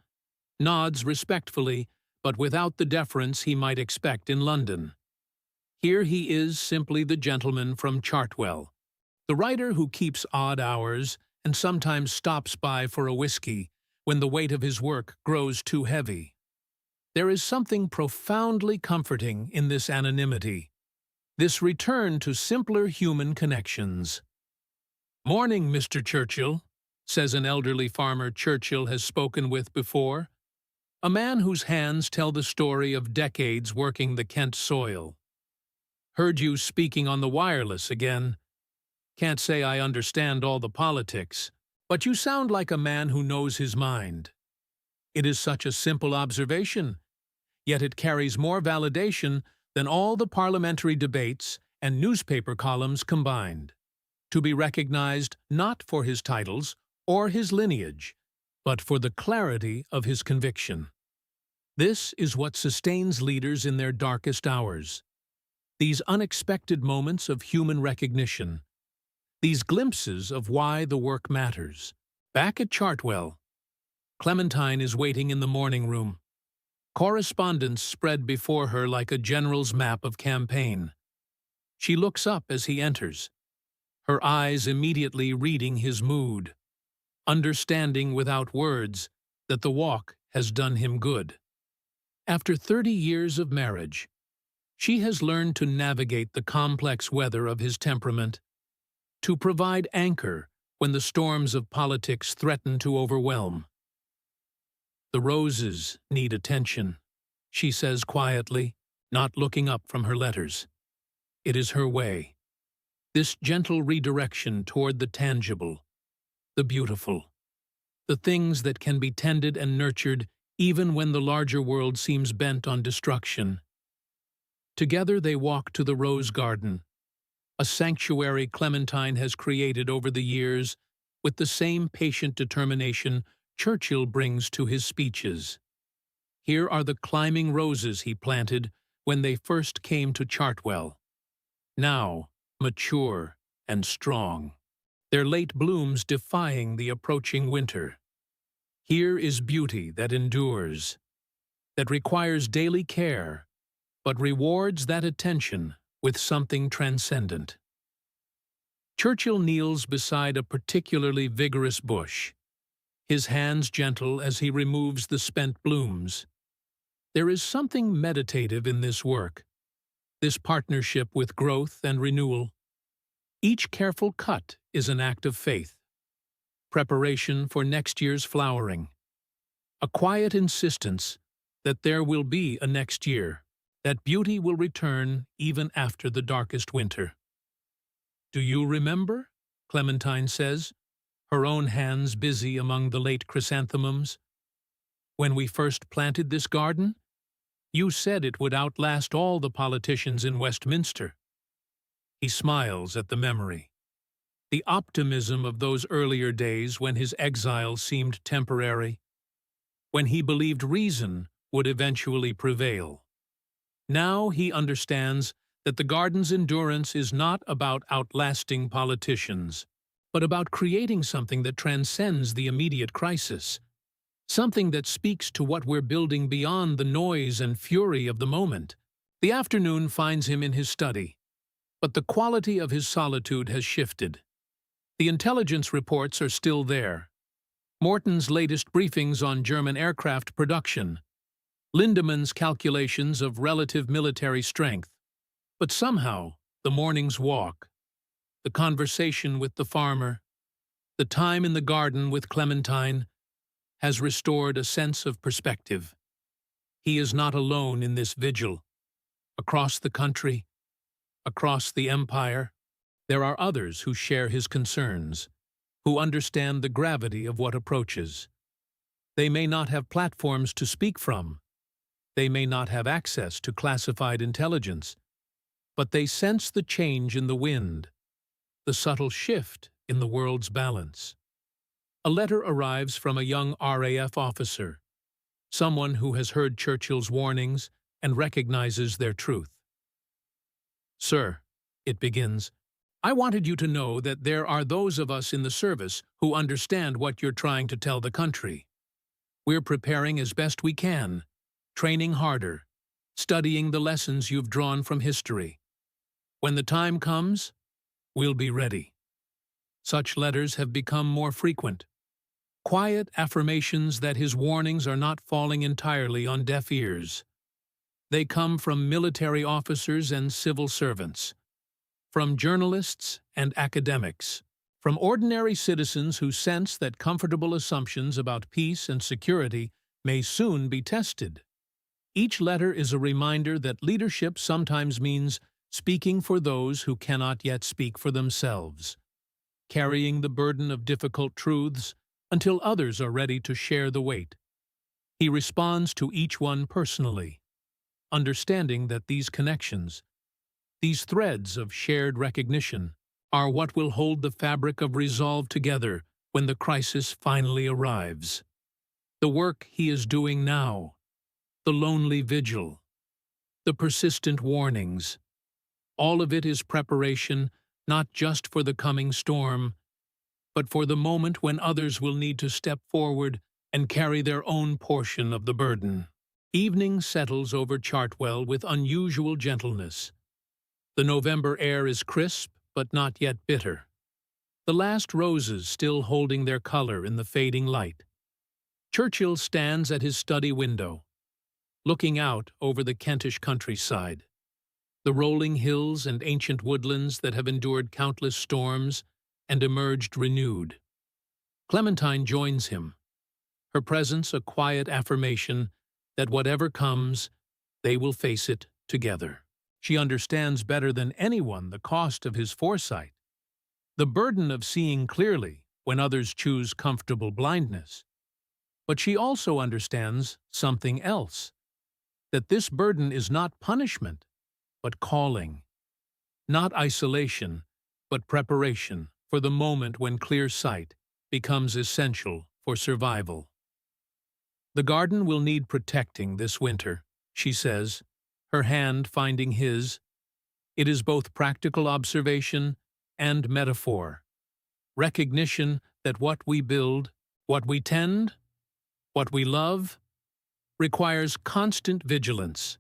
nods respectfully, but without the deference he might expect in London. Here he is simply the gentleman from Chartwell, the writer who keeps odd hours and sometimes stops by for a whiskey when the weight of his work grows too heavy. There is something profoundly comforting in this anonymity, this return to simpler human connections. "Morning, Mr. Churchill," says an elderly farmer Churchill has spoken with before, a man whose hands tell the story of decades working the Kent soil. "Heard you speaking on the wireless again. Can't say I understand all the politics, but you sound like a man who knows his mind." It is such a simple observation, yet it carries more validation than all the parliamentary debates and newspaper columns combined. To be recognized not for his titles or his lineage, but for the clarity of his conviction. This is what sustains leaders in their darkest hours. These unexpected moments of human recognition, these glimpses of why the work matters. Back at Chartwell, Clementine is waiting in the morning room, correspondence spread before her like a general's map of campaign. She looks up as he enters, her eyes immediately reading his mood, understanding without words that the walk has done him good. After 30 years of marriage, she has learned to navigate the complex weather of his temperament, to provide anchor when the storms of politics threaten to overwhelm. "The roses need attention," she says quietly, not looking up from her letters. It is her way. This gentle redirection toward the tangible, the beautiful, the things that can be tended and nurtured even when the larger world seems bent on destruction. Together they walk to the rose garden, a sanctuary Clementine has created over the years with the same patient determination Churchill brings to his speeches. Here are the climbing roses he planted when they first came to Chartwell, now mature and strong, their late blooms defying the approaching winter. Here is beauty that endures, that requires daily care, but rewards that attention with something transcendent. Churchill kneels beside a particularly vigorous bush, his hands gentle as he removes the spent blooms. There is something meditative in this work, this partnership with growth and renewal. Each careful cut is an act of faith, preparation for next year's flowering, a quiet insistence that there will be a next year, that beauty will return even after the darkest winter. "Do you remember?" Clementine says, her own hands busy among the late chrysanthemums. "When we first planted this garden, you said it would outlast all the politicians in Westminster." He smiles at the memory. The optimism of those earlier days when his exile seemed temporary, when he believed reason would eventually prevail. Now he understands that the garden's endurance is not about outlasting politicians, but about creating something that transcends the immediate crisis, something that speaks to what we're building beyond the noise and fury of the moment. The afternoon finds him in his study, but the quality of his solitude has shifted. The intelligence reports are still there. Morton's latest briefings on German aircraft production, Lindemann's calculations of relative military strength. But somehow, the morning's walk, the conversation with the farmer, the time in the garden with Clementine, has restored a sense of perspective. He is not alone in this vigil. Across the country, across the empire, there are others who share his concerns, who understand the gravity of what approaches. They may not have platforms to speak from, they may not have access to classified intelligence, but they sense the change in the wind, the subtle shift in the world's balance. A letter arrives from a young RAF officer, someone who has heard Churchill's warnings and recognizes their truth. "Sir," it begins, "I wanted you to know that there are those of us in the service who understand what you're trying to tell the country. We're preparing as best we can, training harder, studying the lessons you've drawn from history. When the time comes, we'll be ready." Such letters have become more frequent. Quiet affirmations that his warnings are not falling entirely on deaf ears. They come from military officers and civil servants, from journalists and academics, from ordinary citizens who sense that comfortable assumptions about peace and security may soon be tested. Each letter is a reminder that leadership sometimes means speaking for those who cannot yet speak for themselves, carrying the burden of difficult truths until others are ready to share the weight. He responds to each one personally, understanding that these connections, these threads of shared recognition, are what will hold the fabric of resolve together when the crisis finally arrives. The work he is doing now, the lonely vigil, the persistent warnings, all of it is preparation not just for the coming storm, but for the moment when others will need to step forward and carry their own portion of the burden. Evening settles over Chartwell with unusual gentleness. The November air is crisp but not yet bitter, the last roses still holding their color in the fading light. Churchill stands at his study window, looking out over the Kentish countryside, the rolling hills and ancient woodlands that have endured countless storms and emerged renewed. Clementine joins him, her presence a quiet affirmation that whatever comes, they will face it together. She understands better than anyone the cost of his foresight, the burden of seeing clearly when others choose comfortable blindness. But she also understands something else, that this burden is not punishment, but calling, not isolation, but preparation for the moment when clear sight becomes essential for survival. "The garden will need protecting this winter," she says, her hand finding his. It is both practical observation and metaphor, recognition that what we build, what we tend, What we love requires constant vigilance,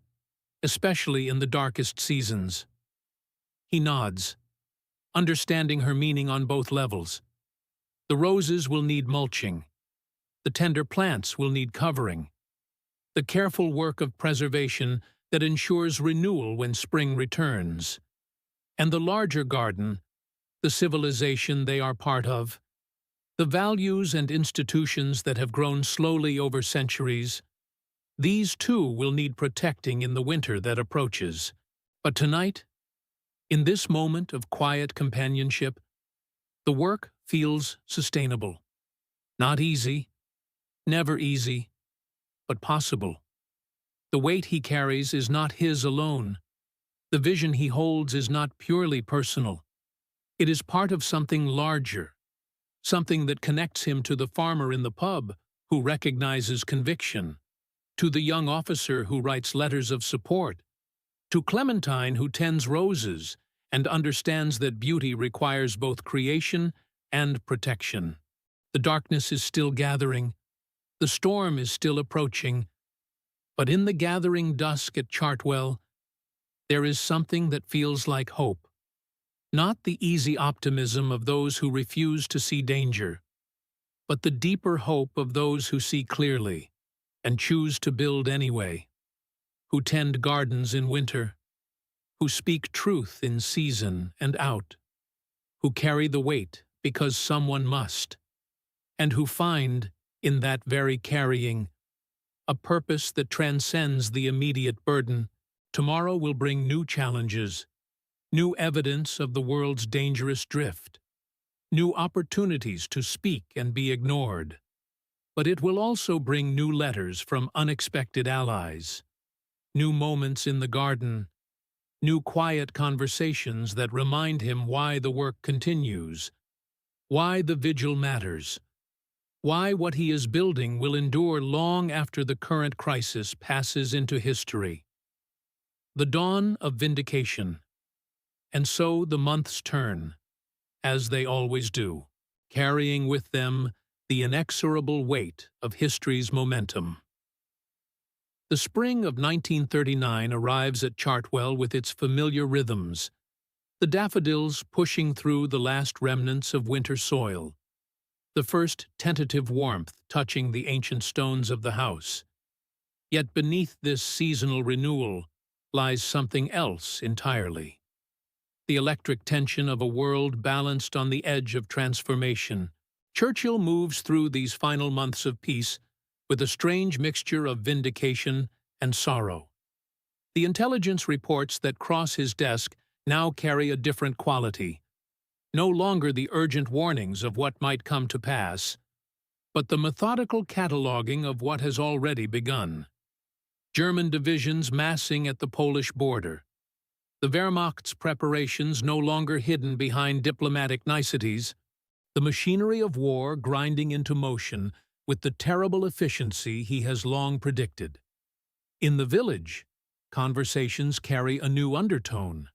especially in the darkest seasons. He nods, understanding her meaning on both levels. The roses will need mulching. The tender plants will need covering. The careful work of preservation that ensures renewal when spring returns. And the larger garden, the civilization they are part of, the values and institutions that have grown slowly over centuries, these too will need protecting in the winter that approaches. But tonight, in this moment of quiet companionship, the work feels sustainable. Not easy, never easy, but possible. The weight he carries is not his alone. The vision he holds is not purely personal. It is part of something larger, something that connects him to the farmer in the pub who recognizes conviction, to the young officer who writes letters of support, to Clementine who tends roses and understands that beauty requires both creation and protection. The darkness is still gathering, the storm is still approaching, but in the gathering dusk at Chartwell, there is something that feels like hope. Not the easy optimism of those who refuse to see danger, but the deeper hope of those who see clearly and choose to build anyway, who tend gardens in winter, who speak truth in season and out, who carry the weight because someone must, and who find, in that very carrying, a purpose that transcends the immediate burden. Tomorrow will bring new challenges, new evidence of the world's dangerous drift, new opportunities to speak and be ignored. But it will also bring new letters from unexpected allies, new moments in the garden, new quiet conversations that remind him why the work continues, why the vigil matters, why what he is building will endure long after the current crisis passes into history. The dawn of vindication. And so the months turn, as they always do, carrying with them the inexorable weight of history's momentum. The spring of 1939 arrives at Chartwell with its familiar rhythms, the daffodils pushing through the last remnants of winter soil, the first tentative warmth touching the ancient stones of the house. Yet beneath this seasonal renewal lies something else entirely. The electric tension of a world balanced on the edge of transformation. Churchill moves through these final months of peace with a strange mixture of vindication and sorrow. The intelligence reports that cross his desk now carry a different quality. No longer the urgent warnings of what might come to pass, but the methodical cataloging of what has already begun. German divisions massing at the Polish border. The Wehrmacht's preparations no longer hidden behind diplomatic niceties. The machinery of war grinding into motion with the terrible efficiency he has long predicted. In the village, conversations carry a new undertone.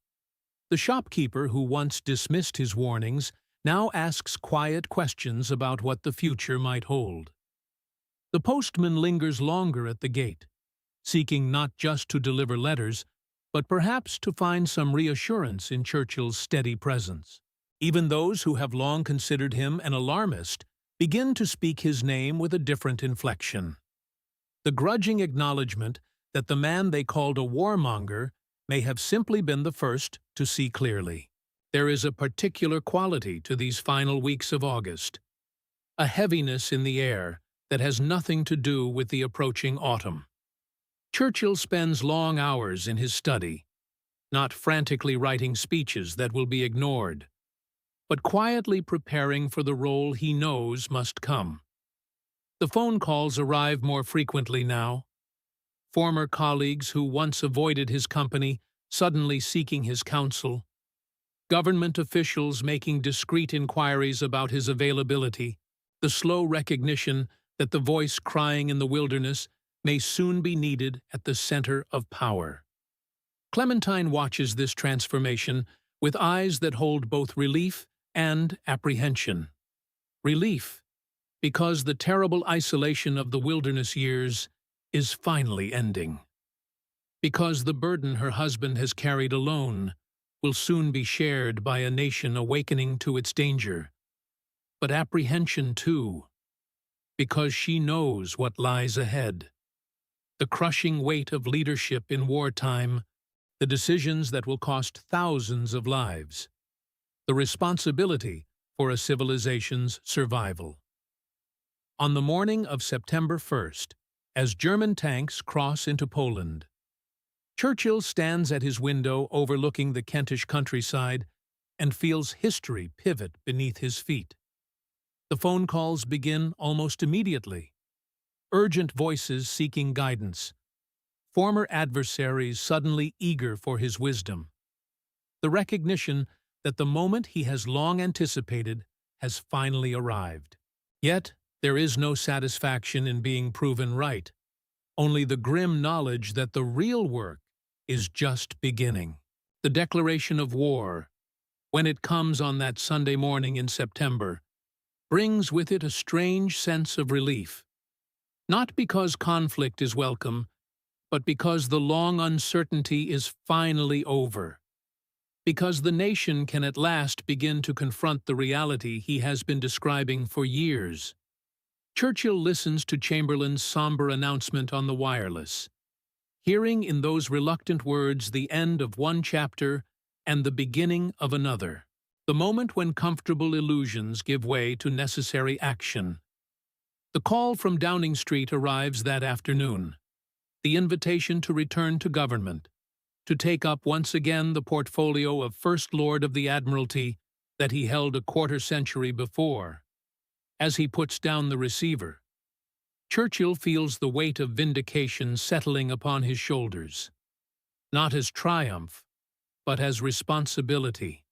The shopkeeper who once dismissed his warnings now asks quiet questions about what the future might hold. The postman lingers longer at the gate, seeking not just to deliver letters, but perhaps to find some reassurance in Churchill's steady presence. Even those who have long considered him an alarmist begin to speak his name with a different inflection. The grudging acknowledgement that the man they called a warmonger may have simply been the first to see clearly. There is a particular quality to these final weeks of August, a heaviness in the air that has nothing to do with the approaching autumn. Churchill spends long hours in his study, not frantically writing speeches that will be ignored, but quietly preparing for the role he knows must come. The phone calls arrive more frequently now. Former colleagues who once avoided his company suddenly seeking his counsel. Government officials making discreet inquiries about his availability. The slow recognition that the voice crying in the wilderness may soon be needed at the center of power. Clementine watches this transformation with eyes that hold both relief and apprehension. Relief, Because the terrible isolation of the wilderness years is finally ending. Because the burden her husband has carried alone will soon be shared by a nation awakening to its danger, but apprehension too, because she knows what lies ahead. The crushing weight of leadership in wartime, the decisions that will cost thousands of lives, the responsibility for a civilization's survival. On the morning of September 1st, as German tanks cross into Poland, Churchill stands at his window overlooking the Kentish countryside and feels history pivot beneath his feet. The phone calls begin almost immediately. Urgent voices seeking guidance. Former adversaries suddenly eager for his wisdom. The recognition that the moment he has long anticipated has finally arrived. Yet, there is no satisfaction in being proven right, only the grim knowledge that the real work is just beginning. The declaration of war, when it comes on that Sunday morning in September, brings with it a strange sense of relief. Not because conflict is welcome, but because the long uncertainty is finally over. Because the nation can at last begin to confront the reality he has been describing for years. Churchill listens to Chamberlain's somber announcement on the wireless, hearing in those reluctant words the end of one chapter and the beginning of another, the moment when comfortable illusions give way to necessary action. The call from Downing Street arrives that afternoon, the invitation to return to government, to take up once again the portfolio of First Lord of the Admiralty that he held a quarter-century before. As he puts down the receiver, Churchill feels the weight of vindication settling upon his shoulders, not as triumph, but as responsibility.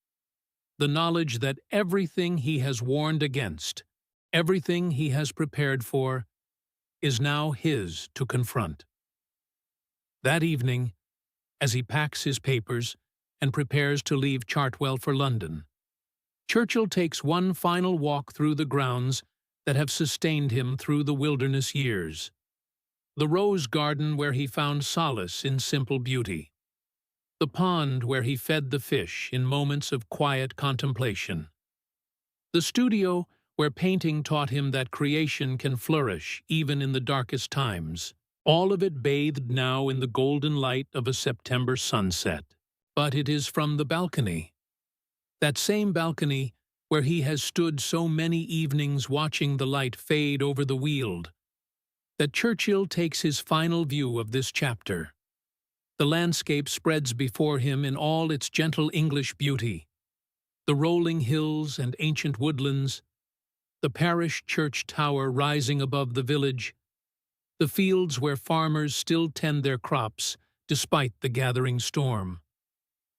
The knowledge that everything he has warned against, everything he has prepared for, is now his to confront. That evening, as he packs his papers and prepares to leave Chartwell for London, Churchill takes one final walk through the grounds that have sustained him through the wilderness years. The rose garden where he found solace in simple beauty. The pond where he fed the fish in moments of quiet contemplation. The studio where painting taught him that creation can flourish even in the darkest times. All of it bathed now in the golden light of a September sunset. But it is from the balcony, that same balcony where he has stood so many evenings watching the light fade over the Weald, that Churchill takes his final view of this chapter. The landscape spreads before him in all its gentle English beauty. The rolling hills and ancient woodlands, the parish church tower rising above the village, the fields where farmers still tend their crops despite the gathering storm.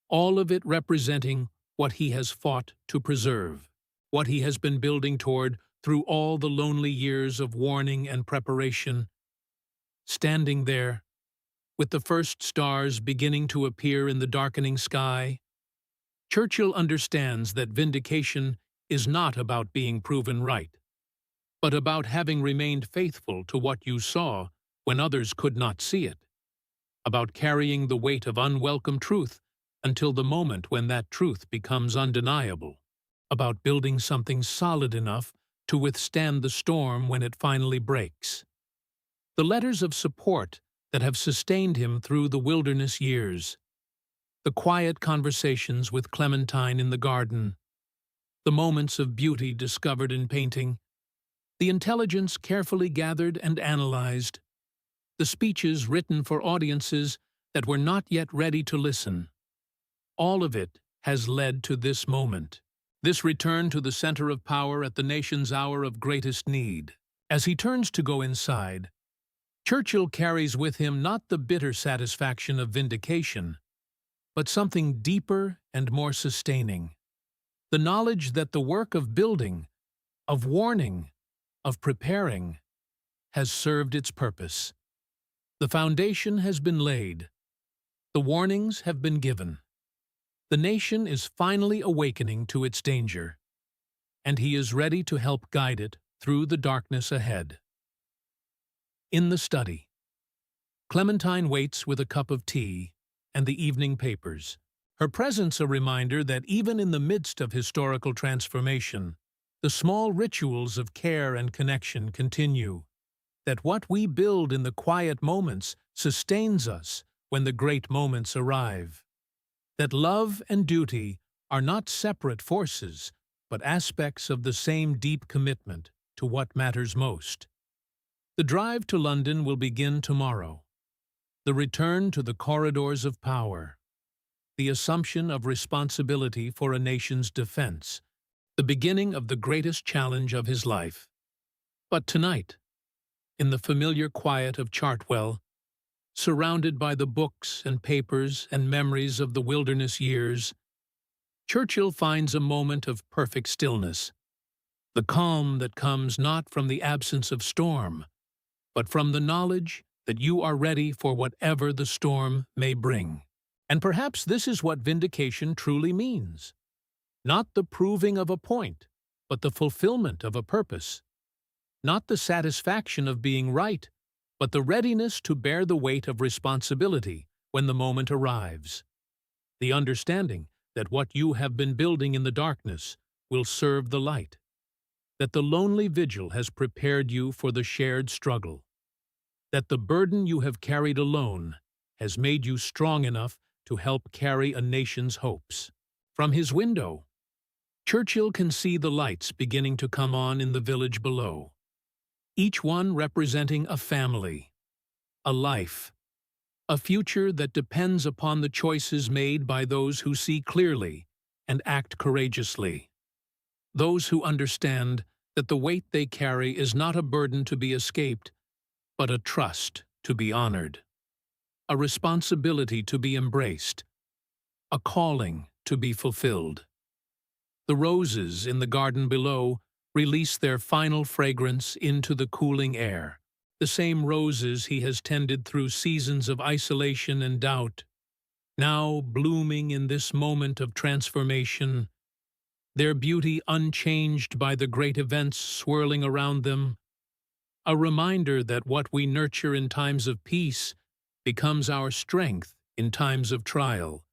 All of it representing what he has fought to preserve, what he has been building toward through all the lonely years of warning and preparation. Standing there, with the first stars beginning to appear in the darkening sky, Churchill understands that vindication is not about being proven right, but about having remained faithful to what you saw when others could not see it, about carrying the weight of unwelcome truth until the moment when that truth becomes undeniable, about building something solid enough to withstand the storm when it finally breaks. The letters of support that have sustained him through the wilderness years, the quiet conversations with Clementine in the garden, the moments of beauty discovered in painting, the intelligence carefully gathered and analyzed, the speeches written for audiences that were not yet ready to listen. All of it has led to this moment, this return to the center of power at the nation's hour of greatest need. As he turns to go inside, Churchill carries with him not the bitter satisfaction of vindication, but something deeper and more sustaining. The knowledge that the work of building, of warning, of preparing, has served its purpose. The foundation has been laid. The warnings have been given. The nation is finally awakening to its danger, and he is ready to help guide it through the darkness ahead. In the study, Clementine waits with a cup of tea and the evening papers, her presence a reminder that even in the midst of historical transformation, the small rituals of care and connection continue, that what we build in the quiet moments sustains us when the great moments arrive, that love and duty are not separate forces, but aspects of the same deep commitment to what matters most. The drive to London will begin tomorrow. The return to the corridors of power, the assumption of responsibility for a nation's defense, the beginning of the greatest challenge of his life. But tonight, in the familiar quiet of Chartwell, surrounded by the books and papers and memories of the wilderness years, Churchill finds a moment of perfect stillness, the calm that comes not from the absence of storm, but from the knowledge that you are ready for whatever the storm may bring. And perhaps this is what vindication truly means. Not the proving of a point, but the fulfillment of a purpose. Not the satisfaction of being right, but the readiness to bear the weight of responsibility when the moment arrives. The understanding that what you have been building in the darkness will serve the light. That the lonely vigil has prepared you for the shared struggle. That the burden you have carried alone has made you strong enough to help carry a nation's hopes. From his window, Churchill can see the lights beginning to come on in the village below, each one representing a family, a life, a future that depends upon the choices made by those who see clearly and act courageously. Those who understand that the weight they carry is not a burden to be escaped, but a trust to be honored, a responsibility to be embraced, a calling to be fulfilled. The roses in the garden below release their final fragrance into the cooling air, the same roses he has tended through seasons of isolation and doubt, now blooming in this moment of transformation, their beauty unchanged by the great events swirling around them, a reminder that what we nurture in times of peace becomes our strength in times of trial,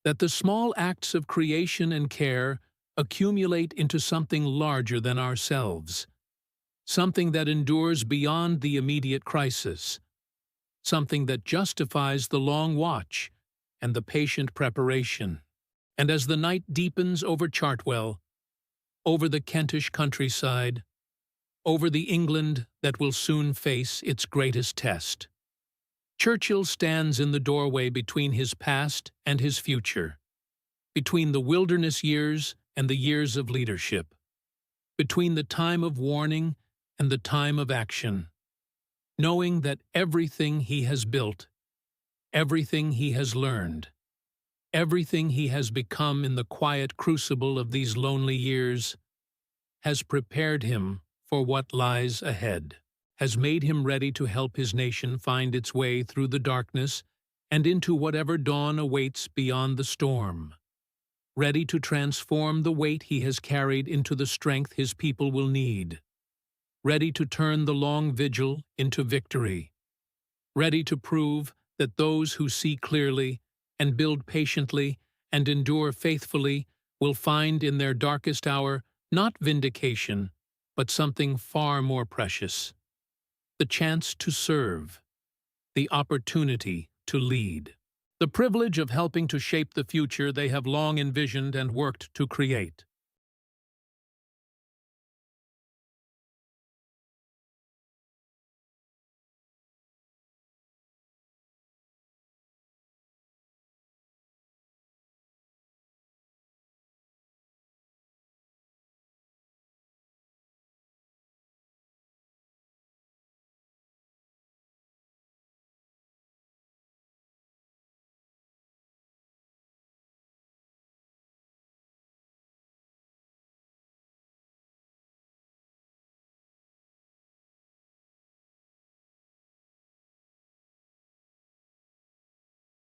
that the small acts of creation and care accumulate into something larger than ourselves, something that endures beyond the immediate crisis, something that justifies the long watch and the patient preparation. And as the night deepens over Chartwell, over the Kentish countryside, over the England that will soon face its greatest test, Churchill stands in the doorway between his past and his future, between the wilderness years and the years of leadership, between the time of warning and the time of action, knowing that everything he has built, everything he has learned, everything he has become in the quiet crucible of these lonely years has prepared him for what lies ahead, has made him ready to help his nation find its way through the darkness and into whatever dawn awaits beyond the storm, ready to transform the weight he has carried into the strength his people will need, ready to turn the long vigil into victory, ready to prove that those who see clearly and build patiently and endure faithfully will find in their darkest hour not vindication, but something far more precious: the chance to serve, the opportunity to lead, the privilege of helping to shape the future they have long envisioned and worked to create.